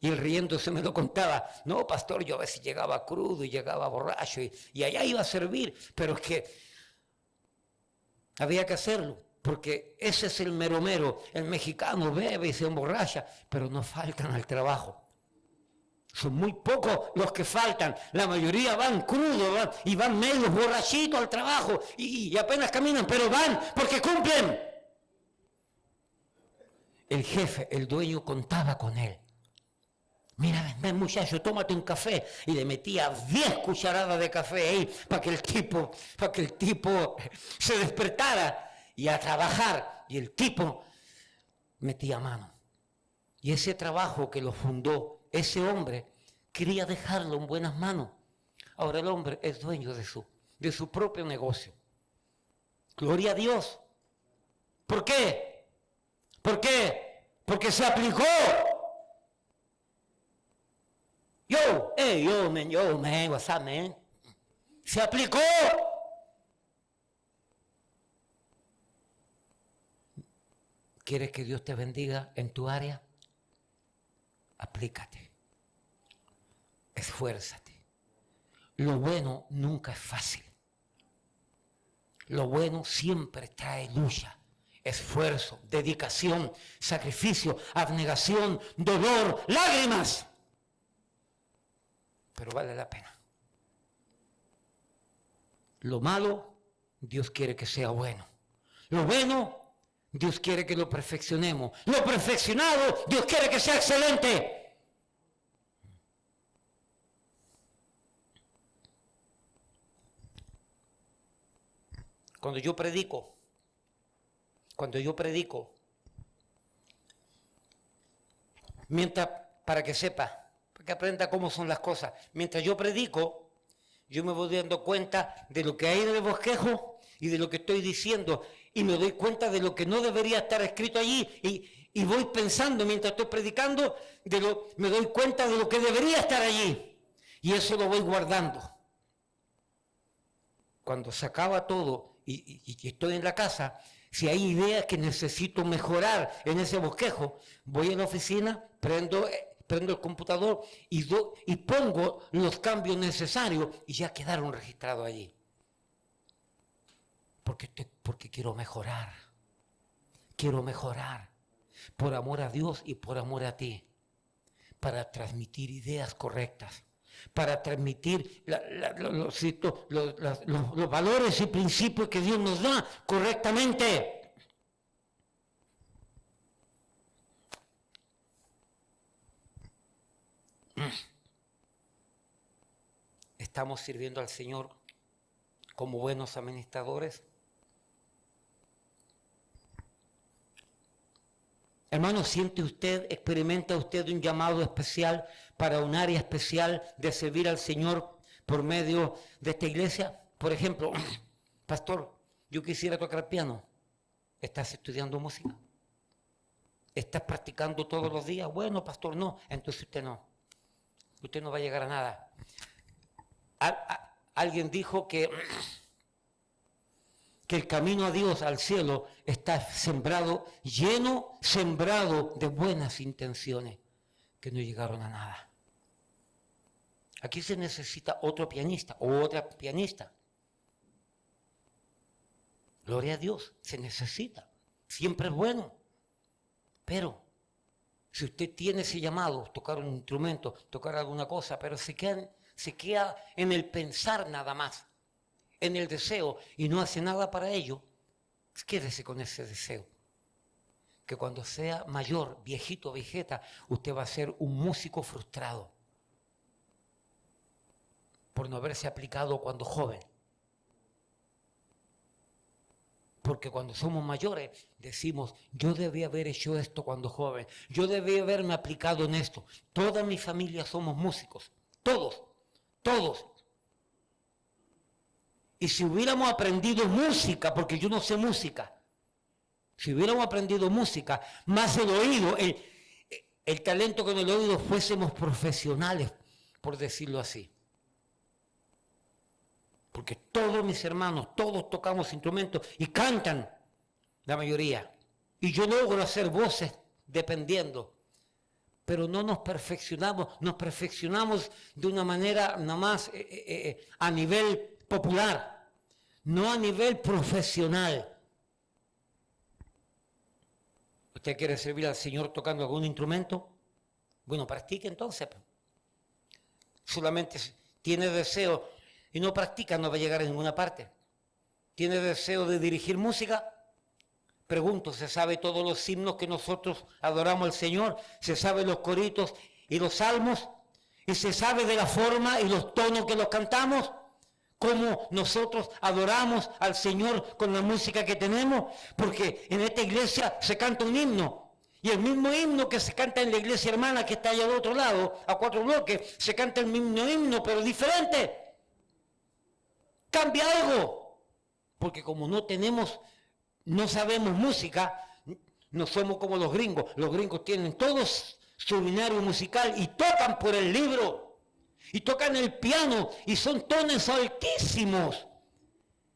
Y él riéndose me lo contaba. No, pastor, yo a veces llegaba crudo y llegaba borracho y allá iba a servir. Pero es que había que hacerlo, porque ese es el mero mero. El mexicano bebe y se emborracha, pero no faltan al trabajo. Son muy pocos los que faltan. La mayoría van crudos y van medio borrachitos al trabajo y apenas caminan, pero van porque cumplen. El jefe, el dueño, contaba con él. Mira, ven muchacho, tómate un café. Y le metía 10 cucharadas de café ahí para que el tipo se despertara y a trabajar. Y el tipo metía mano. Y ese trabajo que lo fundó ese hombre, quería dejarlo en buenas manos. Ahora el hombre es dueño de su propio negocio. Gloria a Dios. ¿Por qué? ¿Por qué? Porque se aplicó. Yo, man, what's up, man? Se aplicó. ¿Quieres que Dios te bendiga en tu área? Aplícate. Esfuérzate. Lo bueno nunca es fácil. Lo bueno siempre trae lucha, esfuerzo, dedicación, sacrificio, abnegación, dolor, lágrimas. Pero vale la pena. Lo malo, Dios quiere que sea bueno. Lo bueno, Dios quiere que lo perfeccionemos. Lo perfeccionado, Dios quiere que sea excelente. Cuando yo predico, para que sepa, para que aprenda cómo son las cosas, mientras yo predico, yo me voy dando cuenta de lo que hay en el bosquejo y de lo que estoy diciendo, y me doy cuenta de lo que no debería estar escrito allí, y voy pensando mientras estoy predicando, me doy cuenta de lo que debería estar allí, y eso lo voy guardando. Cuando se acaba todo y estoy en la casa, si hay ideas que necesito mejorar en ese bosquejo, voy a la oficina, prendo el computador y pongo los cambios necesarios y ya quedaron registrados allí. Porque quiero mejorar por amor a Dios y por amor a ti, para transmitir ideas correctas, para transmitir los valores y principios que Dios nos da correctamente. ¿Estamos sirviendo al Señor como buenos administradores? Hermano, ¿siente usted, experimenta usted un llamado especial para un área especial de servir al Señor por medio de esta iglesia? Por ejemplo, pastor, yo quisiera tocar piano. ¿Estás estudiando música? ¿Estás practicando todos los días? Bueno, pastor, no. Entonces usted no. Usted no va a llegar a nada. Alguien dijo que el camino a Dios, al cielo, está sembrado de buenas intenciones que no llegaron a nada. Aquí se necesita otro pianista o otra pianista. Gloria a Dios, se necesita. Siempre es bueno. Pero si usted tiene ese llamado, tocar un instrumento, tocar alguna cosa, pero se queda en el pensar nada más, en el deseo, y no hace nada para ello, quédese con ese deseo. Que cuando sea mayor, viejito, viejeta, usted va a ser un músico frustrado por no haberse aplicado cuando joven. Porque cuando somos mayores decimos, yo debí haber hecho esto cuando joven, yo debí haberme aplicado en esto. Toda mi familia somos músicos, todos. Y si hubiéramos aprendido música, porque yo no sé música, si hubiéramos aprendido música, más el oído, el talento con el oído, fuésemos profesionales, por decirlo así. Porque todos mis hermanos, todos tocamos instrumentos y cantan, la mayoría. Y yo logro hacer voces dependiendo. Pero no nos perfeccionamos de una manera nada más a nivel popular, no a nivel profesional. ¿Usted quiere servir al Señor tocando algún instrumento? Bueno, practique entonces. Solamente tiene deseo y no practica, no va a llegar a ninguna parte. ¿Tiene deseo de dirigir música? Pregunto, ¿se sabe todos los himnos que nosotros adoramos al Señor? ¿Se sabe los coritos y los salmos? ¿Y se sabe de la forma y los tonos que los cantamos? ¿Cómo nosotros adoramos al Señor con la música que tenemos? Porque en esta iglesia se canta un himno. Y el mismo himno que se canta en la iglesia hermana que está allá al otro lado, a 4 bloques, se canta el mismo himno, pero diferente. Cambia algo, porque como no sabemos música, no somos como los gringos tienen todos su binario musical y tocan por el libro, y tocan el piano, y son tonos altísimos,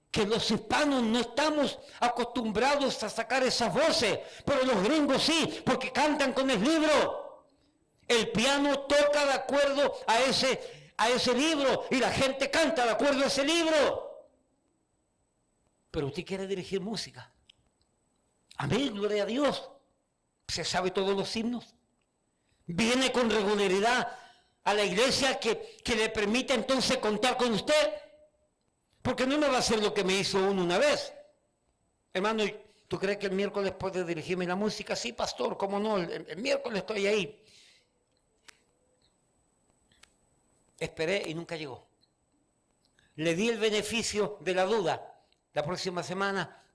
que los hispanos no estamos acostumbrados a sacar esas voces, pero los gringos sí, porque cantan con el libro. El piano toca de acuerdo a ese libro, y la gente canta de acuerdo a ese libro. Pero usted quiere dirigir música. Amén, gloria a Dios. Se sabe todos los himnos. Viene con regularidad a la iglesia que le permite entonces contar con usted. Porque no me va a hacer lo que me hizo uno una vez. Hermano, ¿tú crees que el miércoles puede dirigirme la música? Sí, pastor, ¿cómo no? El miércoles estoy ahí. Esperé y nunca llegó. Le di el beneficio de la duda. La próxima semana,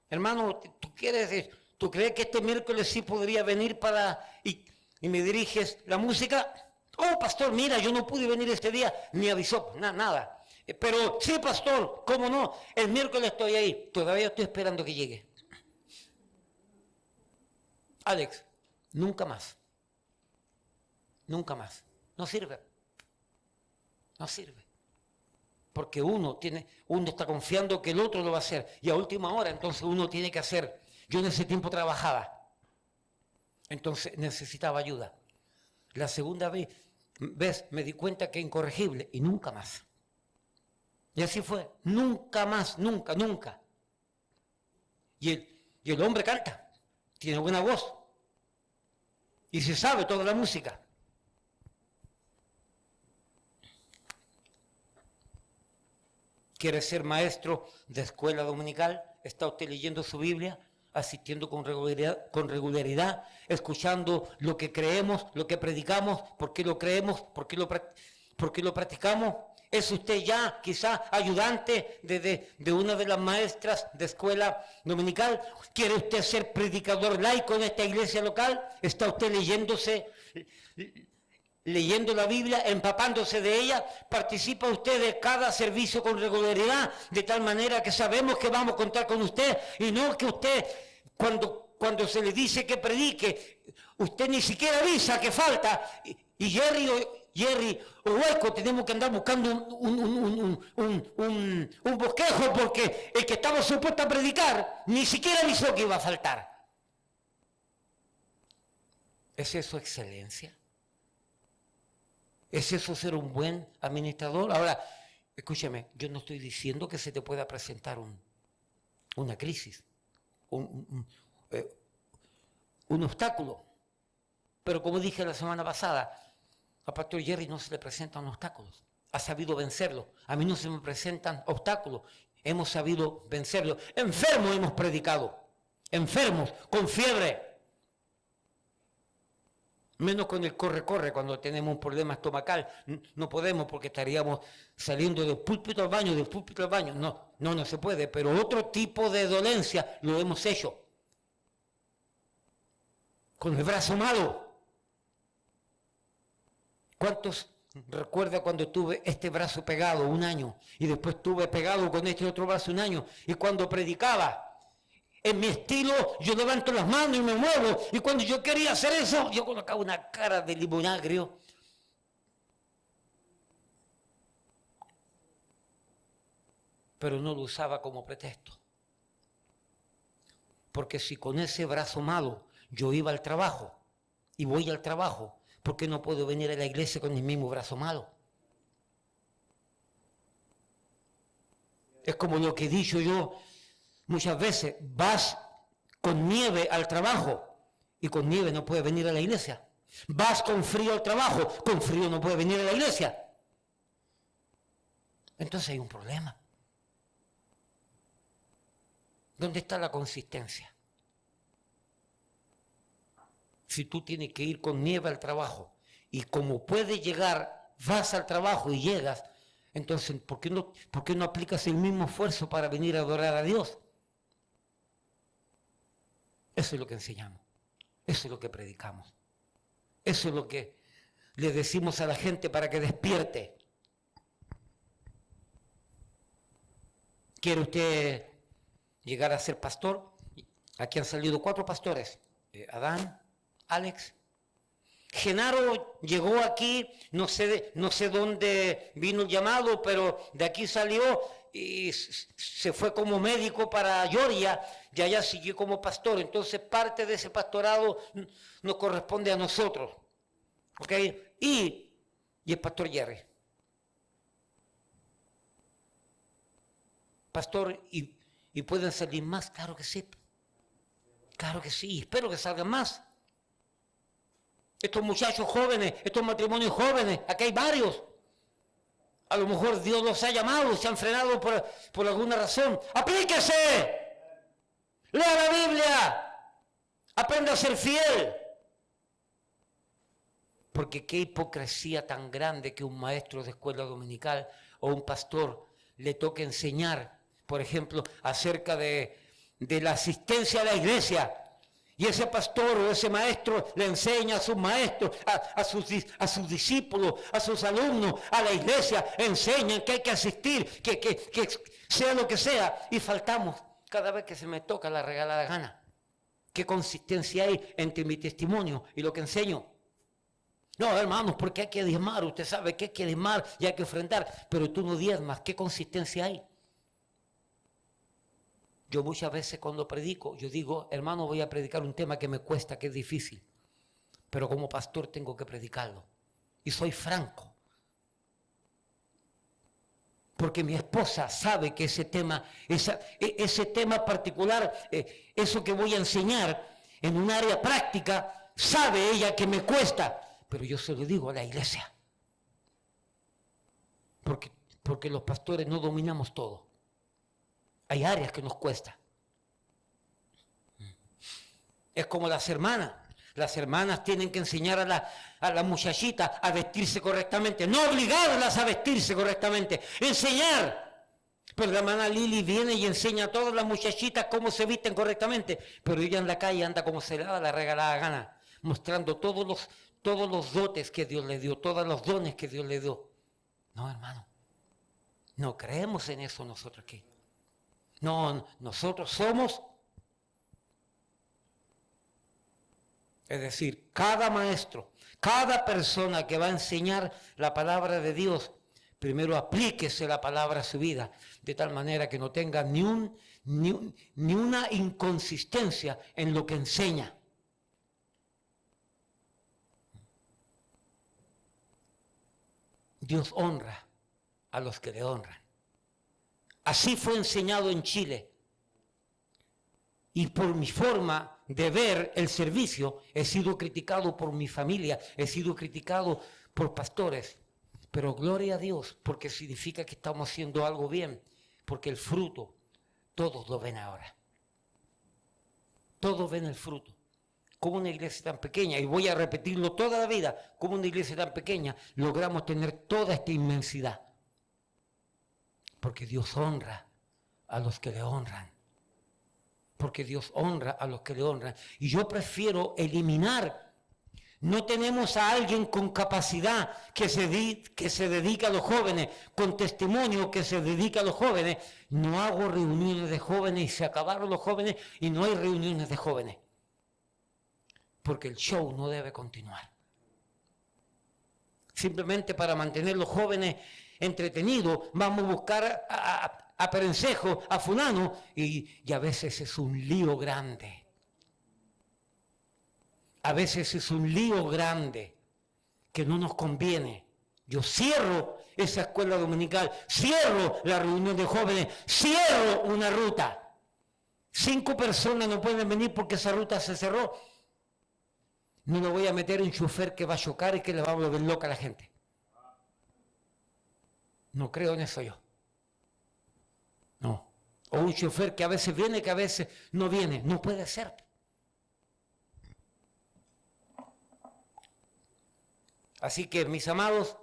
hermano, ¿tú crees que este miércoles sí podría venir y me diriges la música? Oh, pastor, mira, yo no pude venir este día, ni avisó, nada. Pero sí, pastor, ¿cómo no? El miércoles estoy ahí, todavía estoy esperando que llegue. Alex, nunca más. No sirve. Porque uno está confiando que el otro lo va a hacer, y a última hora entonces uno tiene que hacer. Yo en ese tiempo trabajaba, entonces necesitaba ayuda. La segunda vez me di cuenta que es incorregible, y nunca más. Y así fue, nunca más, nunca. Y el hombre canta, tiene buena voz, y se sabe toda la música. ¿Quiere ser maestro de escuela dominical? ¿Está usted leyendo su Biblia? ¿Asistiendo con regularidad? ¿Escuchando lo que creemos, lo que predicamos? ¿Por qué lo creemos? ¿Por qué lo practicamos? ¿Es usted ya quizá ayudante de una de las maestras de escuela dominical? ¿Quiere usted ser predicador laico en esta iglesia local? ¿Está usted leyendo la Biblia, empapándose de ella? ¿Participa usted de cada servicio con regularidad, de tal manera que sabemos que vamos a contar con usted? Y no que usted, cuando se le dice que predique, usted ni siquiera avisa que falta, y Jerry o Hueco tenemos que andar buscando un bosquejo, porque el que estaba supuesto a predicar ni siquiera avisó que iba a faltar. ¿Es eso excelencia? ¿Es eso ser un buen administrador? Ahora, escúchame, yo no estoy diciendo que se te pueda presentar una crisis, un obstáculo. Pero como dije la semana pasada, a Pastor Jerry no se le presentan obstáculos. Ha sabido vencerlos. A mí no se me presentan obstáculos. Hemos sabido vencerlos. Enfermos hemos predicado. Enfermos, con fiebre. Menos con el corre-corre cuando tenemos un problema estomacal. No podemos porque estaríamos saliendo del púlpito al baño, del púlpito al baño. No se puede. Pero otro tipo de dolencia lo hemos hecho. Con el brazo malo. ¿Cuántos recuerda cuando tuve este brazo pegado un año y después tuve pegado con este otro brazo un año? Y cuando predicaba, en mi estilo, yo levanto las manos y me muevo. Y cuando yo quería hacer eso, yo colocaba una cara de limón agrio. Pero no lo usaba como pretexto. Porque si con ese brazo malo yo iba al trabajo y voy al trabajo, ¿por qué no puedo venir a la iglesia con el mismo brazo malo? Es como lo que he dicho yo muchas veces, vas con nieve al trabajo y con nieve no puedes venir a la iglesia. Vas con frío al trabajo, con frío no puedes venir a la iglesia. Entonces hay un problema. ¿Dónde está la consistencia? Si tú tienes que ir con nieve al trabajo y como puedes llegar, vas al trabajo y llegas, entonces ¿por qué no aplicas el mismo esfuerzo para venir a adorar a Dios? Eso es lo que enseñamos, eso es lo que predicamos, eso es lo que le decimos a la gente para que despierte. ¿Quiere usted llegar a ser pastor? Aquí han salido 4 pastores, Adán, Alex. Genaro llegó aquí, no sé dónde vino el llamado, pero de aquí salió y se fue como médico para Georgia y allá siguió como pastor. Entonces parte de ese pastorado nos corresponde a nosotros. ¿Ok? Y el pastor Jerry. Pastor, ¿y pueden salir más? Claro que sí. Claro que sí, espero que salgan más. Estos muchachos jóvenes, estos matrimonios jóvenes, aquí hay varios. A lo mejor Dios los ha llamado, se han frenado por alguna razón. ¡Aplíquese! Lea la Biblia. Aprenda a ser fiel. Porque qué hipocresía tan grande que un maestro de escuela dominical o un pastor le toque enseñar, por ejemplo, acerca de la asistencia a la iglesia. Y ese pastor o ese maestro le enseña a sus maestros, a sus discípulos, a sus alumnos, a la iglesia, enseñan que hay que asistir, que sea lo que sea, y faltamos cada vez que se me toca la regalada gana. ¿Qué consistencia hay entre mi testimonio y lo que enseño? No, hermanos, porque hay que diezmar, usted sabe que hay que diezmar y hay que ofrendar, pero tú no diezmas, ¿qué consistencia hay? Yo muchas veces cuando predico, yo digo, hermano, voy a predicar un tema que me cuesta, que es difícil, pero como pastor tengo que predicarlo. Y soy franco. Porque mi esposa sabe que ese tema particular, eso que voy a enseñar en un área práctica, sabe ella que me cuesta, pero yo se lo digo a la iglesia. Porque los pastores no dominamos todo. Hay áreas que nos cuesta. Es como las hermanas. Las hermanas tienen que enseñar a la muchachita a vestirse correctamente, no obligarlas a vestirse correctamente, enseñar. Pero la hermana Lili viene y enseña a todas las muchachitas cómo se visten correctamente, pero ella en la calle anda como se le da la regalada gana, mostrando todos los dotes que Dios le dio, todos los dones que Dios le dio. No, hermano, no creemos en eso nosotros aquí. No, nosotros somos... Es decir, cada maestro, cada persona que va a enseñar la palabra de Dios, primero aplíquese la palabra a su vida, de tal manera que no tenga ni una inconsistencia en lo que enseña. Dios honra a los que le honran. Así fue enseñado en Chile. Y por mi forma de ver el servicio, he sido criticado por mi familia, he sido criticado por pastores. Pero gloria a Dios, porque significa que estamos haciendo algo bien, porque el fruto, todos lo ven ahora. Todos ven el fruto. Como una iglesia tan pequeña, y voy a repetirlo toda la vida, como una iglesia tan pequeña, logramos tener toda esta inmensidad. Porque Dios honra a los que le honran. Porque Dios honra a los que le honran. Y yo prefiero eliminar. No tenemos a alguien con capacidad que se dedica a los jóvenes, con testimonio que se dedica a los jóvenes. No hago reuniones de jóvenes y se acabaron los jóvenes y no hay reuniones de jóvenes. Porque el show no debe continuar. Simplemente para mantener los jóvenes entretenidos, vamos a buscar a Perencejo, a fulano, y a veces es un lío grande. A veces es un lío grande que no nos conviene. Yo cierro esa escuela dominical, cierro la reunión de jóvenes, cierro una ruta. 5 personas no pueden venir porque esa ruta se cerró. No le voy a meter un chofer que va a chocar y que le va a volver loca a la gente. No creo en eso yo. No. O un chofer que a veces viene, que a veces no viene. No puede ser. Así que, mis amados,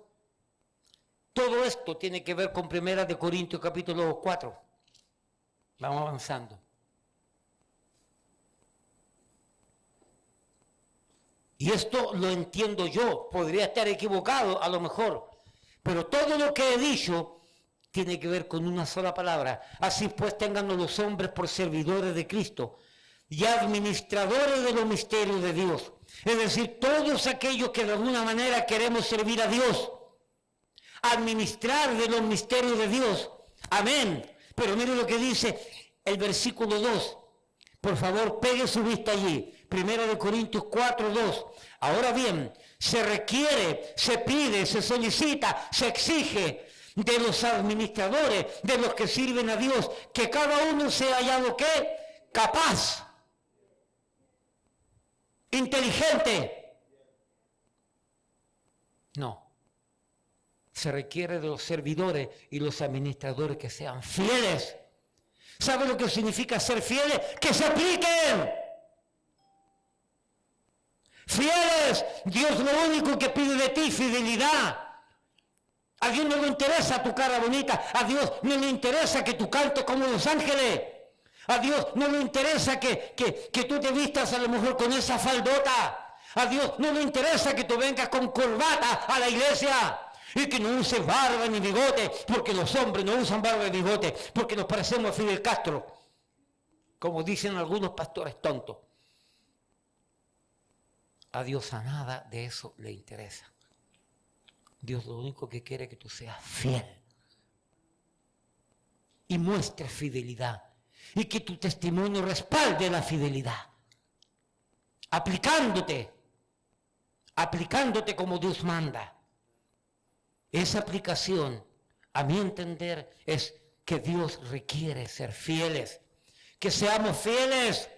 todo esto tiene que ver con 1 Corintios capítulo 4. Vamos avanzando. Y esto lo entiendo yo, podría estar equivocado a lo mejor, pero todo lo que he dicho tiene que ver con una sola palabra. Así pues tengan los hombres por servidores de Cristo y administradores de los misterios de Dios. Es decir, todos aquellos que de alguna manera queremos servir a Dios, administrar de los misterios de Dios. Amén. Pero mire lo que dice el versículo 2. Por favor, pegue su vista allí. 1 Corintios 4:2. Ahora bien, se requiere, se pide, se solicita, se exige de los administradores, de los que sirven a Dios, que cada uno sea hallado ¿qué? Capaz, inteligente. No. Se requiere de los servidores y los administradores que sean fieles. ¿Sabe lo que significa ser fieles? ¡Que se apliquen! Fieles, Dios lo único que pide de ti, fidelidad. A Dios no le interesa tu cara bonita, a Dios no le interesa que tú cantes como los ángeles. A Dios no le interesa que tú te vistas a lo mejor con esa faldota. A Dios no le interesa que tú vengas con corbata a la iglesia. Y que no uses barba ni bigote, porque los hombres no usan barba ni bigote, porque nos parecemos a Fidel Castro, como dicen algunos pastores tontos. A Dios a nada de eso le interesa. Dios lo único que quiere es que tú seas fiel y muestres fidelidad y que tu testimonio respalde la fidelidad, aplicándote como Dios manda. Esa aplicación, a mi entender, es que Dios requiere ser fieles, que seamos fieles.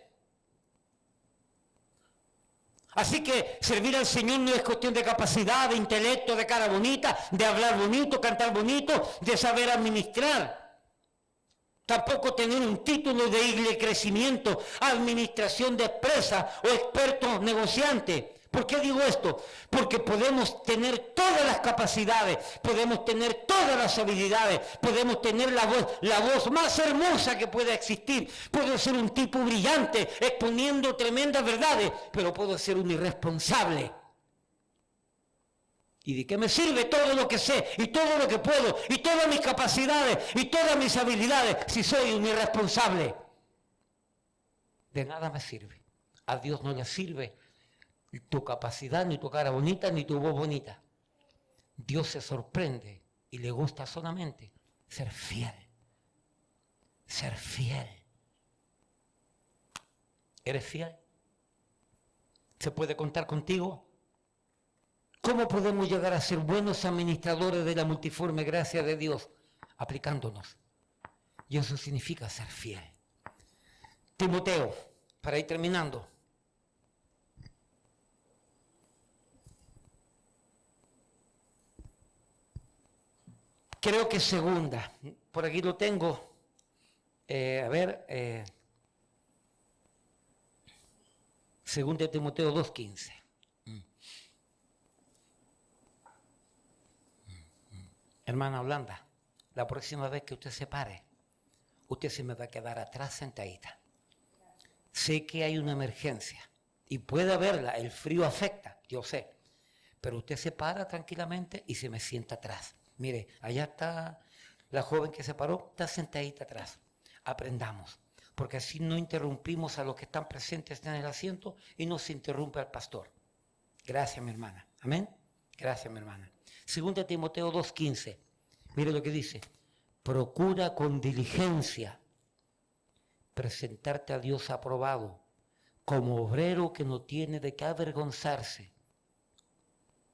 Así que servir al Señor no es cuestión de capacidad, de intelecto, de cara bonita, de hablar bonito, cantar bonito, de saber administrar. Tampoco tener un título de iglesia crecimiento, administración de empresa o experto negociante. ¿Por qué digo esto? Porque podemos tener todas las capacidades, podemos tener todas las habilidades, podemos tener la voz más hermosa que pueda existir. Puedo ser un tipo brillante, exponiendo tremendas verdades, pero puedo ser un irresponsable. ¿Y de qué me sirve todo lo que sé, y todo lo que puedo, y todas mis capacidades, y todas mis habilidades, si soy un irresponsable? De nada me sirve. A Dios no le sirve tu capacidad, ni tu cara bonita, ni tu voz bonita. Dios se sorprende y le gusta solamente ser fiel. Ser fiel. ¿Eres fiel? ¿Se puede contar contigo? ¿Cómo podemos llegar a ser buenos administradores de la multiforme gracia de Dios? Aplicándonos. Y eso significa ser fiel. Timoteo, para ir terminando. Creo que segunda. Por aquí lo tengo. Segunda de Timoteo 2:15. Hermana Holanda, la próxima vez que usted se pare, usted se me va a quedar atrás sentadita. Sé que hay una emergencia y puede haberla, el frío afecta, yo sé, pero usted se para tranquilamente y se me sienta atrás. Mire, allá está la joven que se paró, está sentadita atrás. Aprendamos, porque así no interrumpimos a los que están presentes en el asiento y no se interrumpe al pastor. Gracias, mi hermana. Amén. Gracias, mi hermana. Segunda Timoteo 2:15. Mire lo que dice. Procura con diligencia presentarte a Dios aprobado, como obrero que no tiene de qué avergonzarse,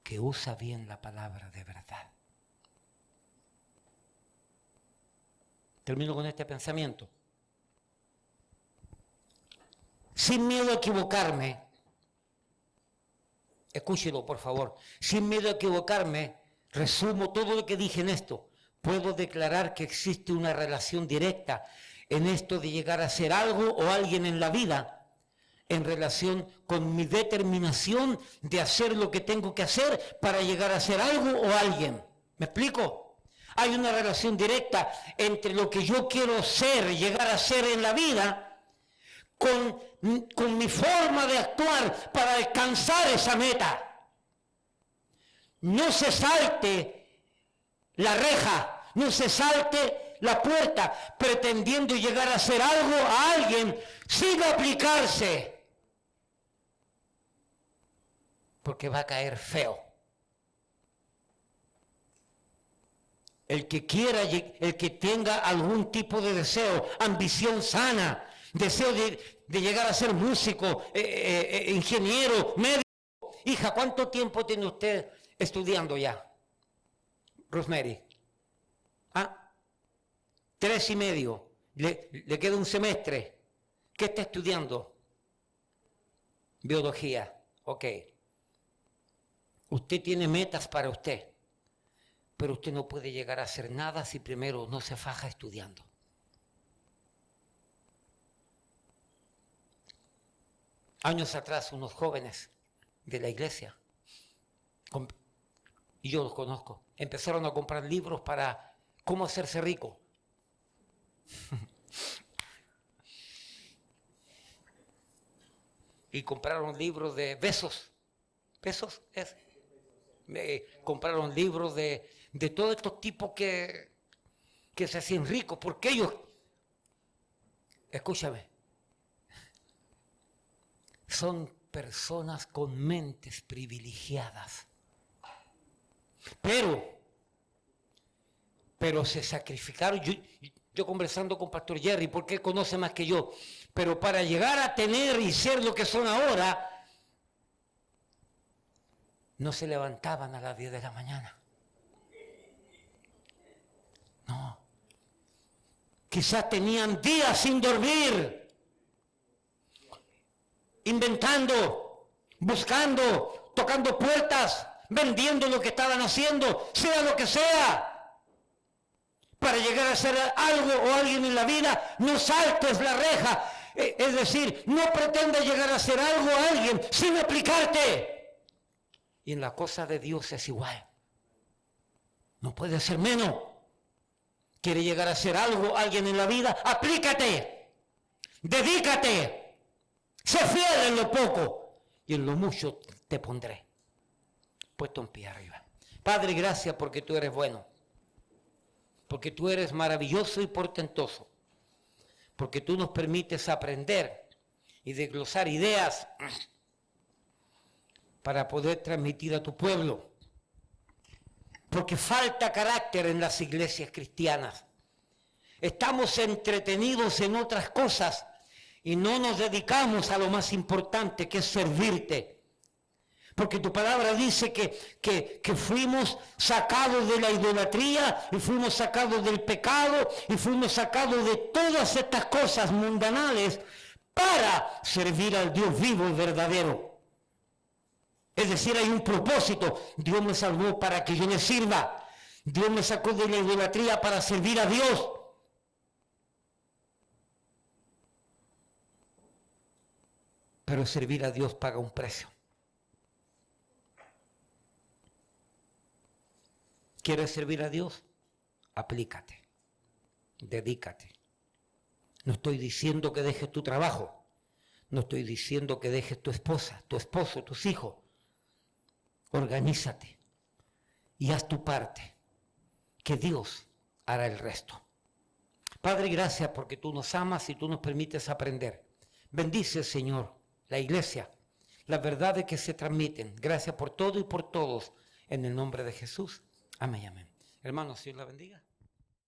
que usa bien la palabra de verdad. Termino con este pensamiento. Sin miedo a equivocarme, escúchelo por favor, sin miedo a equivocarme, resumo todo lo que dije en esto. Puedo declarar que existe una relación directa en esto de llegar a ser algo o alguien en la vida, en relación con mi determinación de hacer lo que tengo que hacer para llegar a ser algo o alguien. ¿Me explico? Hay una relación directa entre lo que yo quiero ser, llegar a ser en la vida, con mi forma de actuar para alcanzar esa meta. No se salte la reja, no se salte la puerta pretendiendo llegar a ser algo a alguien sin aplicarse, porque va a caer feo. El que quiera, el que tenga algún tipo de deseo, ambición sana, deseo de llegar a ser músico, ingeniero, médico. Hija, ¿cuánto tiempo tiene usted estudiando ya? Rosemary. 3.5. Le queda un semestre. ¿Qué está estudiando? Biología. Ok. Usted tiene metas para usted, pero usted no puede llegar a hacer nada si primero no se faja estudiando. Años atrás, unos jóvenes de la iglesia, y yo los conozco, empezaron a comprar libros para cómo hacerse rico. Y compraron libros de Bezos. ¿Bezos es? Compraron libros de todos estos tipos que se hacían ricos, porque ellos, escúchame, son personas con mentes privilegiadas. Pero se sacrificaron. Yo conversando con Pastor Jerry, porque él conoce más que yo, pero para llegar a tener y ser lo que son ahora, no se levantaban a las 10 de la mañana. No. Quizás tenían días sin dormir, inventando, buscando, tocando puertas, vendiendo lo que estaban haciendo, sea lo que sea. Para llegar a ser algo o alguien en la vida, no saltes la reja. Es decir, no pretendas llegar a ser algo o alguien sin aplicarte. Y en la cosa de Dios es igual. No puede ser menos. Quiere llegar a ser algo, alguien en la vida, aplícate. Dedícate. Sé fiel en lo poco y en lo mucho te pondré. Puesto en pie arriba. Padre, gracias porque tú eres bueno. Porque tú eres maravilloso y portentoso, porque tú nos permites aprender y desglosar ideas para poder transmitir a tu pueblo, porque falta carácter en las iglesias cristianas. Estamos entretenidos en otras cosas y no nos dedicamos a lo más importante, que es servirte. Porque tu palabra dice que fuimos sacados de la idolatría y fuimos sacados del pecado y fuimos sacados de todas estas cosas mundanales para servir al Dios vivo y verdadero. Es decir, hay un propósito. Dios me salvó para que yo le sirva. Dios me sacó de la idolatría para servir a Dios. Pero servir a Dios paga un precio. ¿Quieres servir a Dios? Aplícate, dedícate. No estoy diciendo que dejes tu trabajo, no estoy diciendo que dejes tu esposa, tu esposo, tus hijos. Organízate y haz tu parte, que Dios hará el resto. Padre, gracias porque tú nos amas y tú nos permites aprender. Bendice, Señor, la iglesia, las verdades que se transmiten. Gracias por todo y por todos, en el nombre de Jesús. Amén, amén. Hermanos, Dios la bendiga.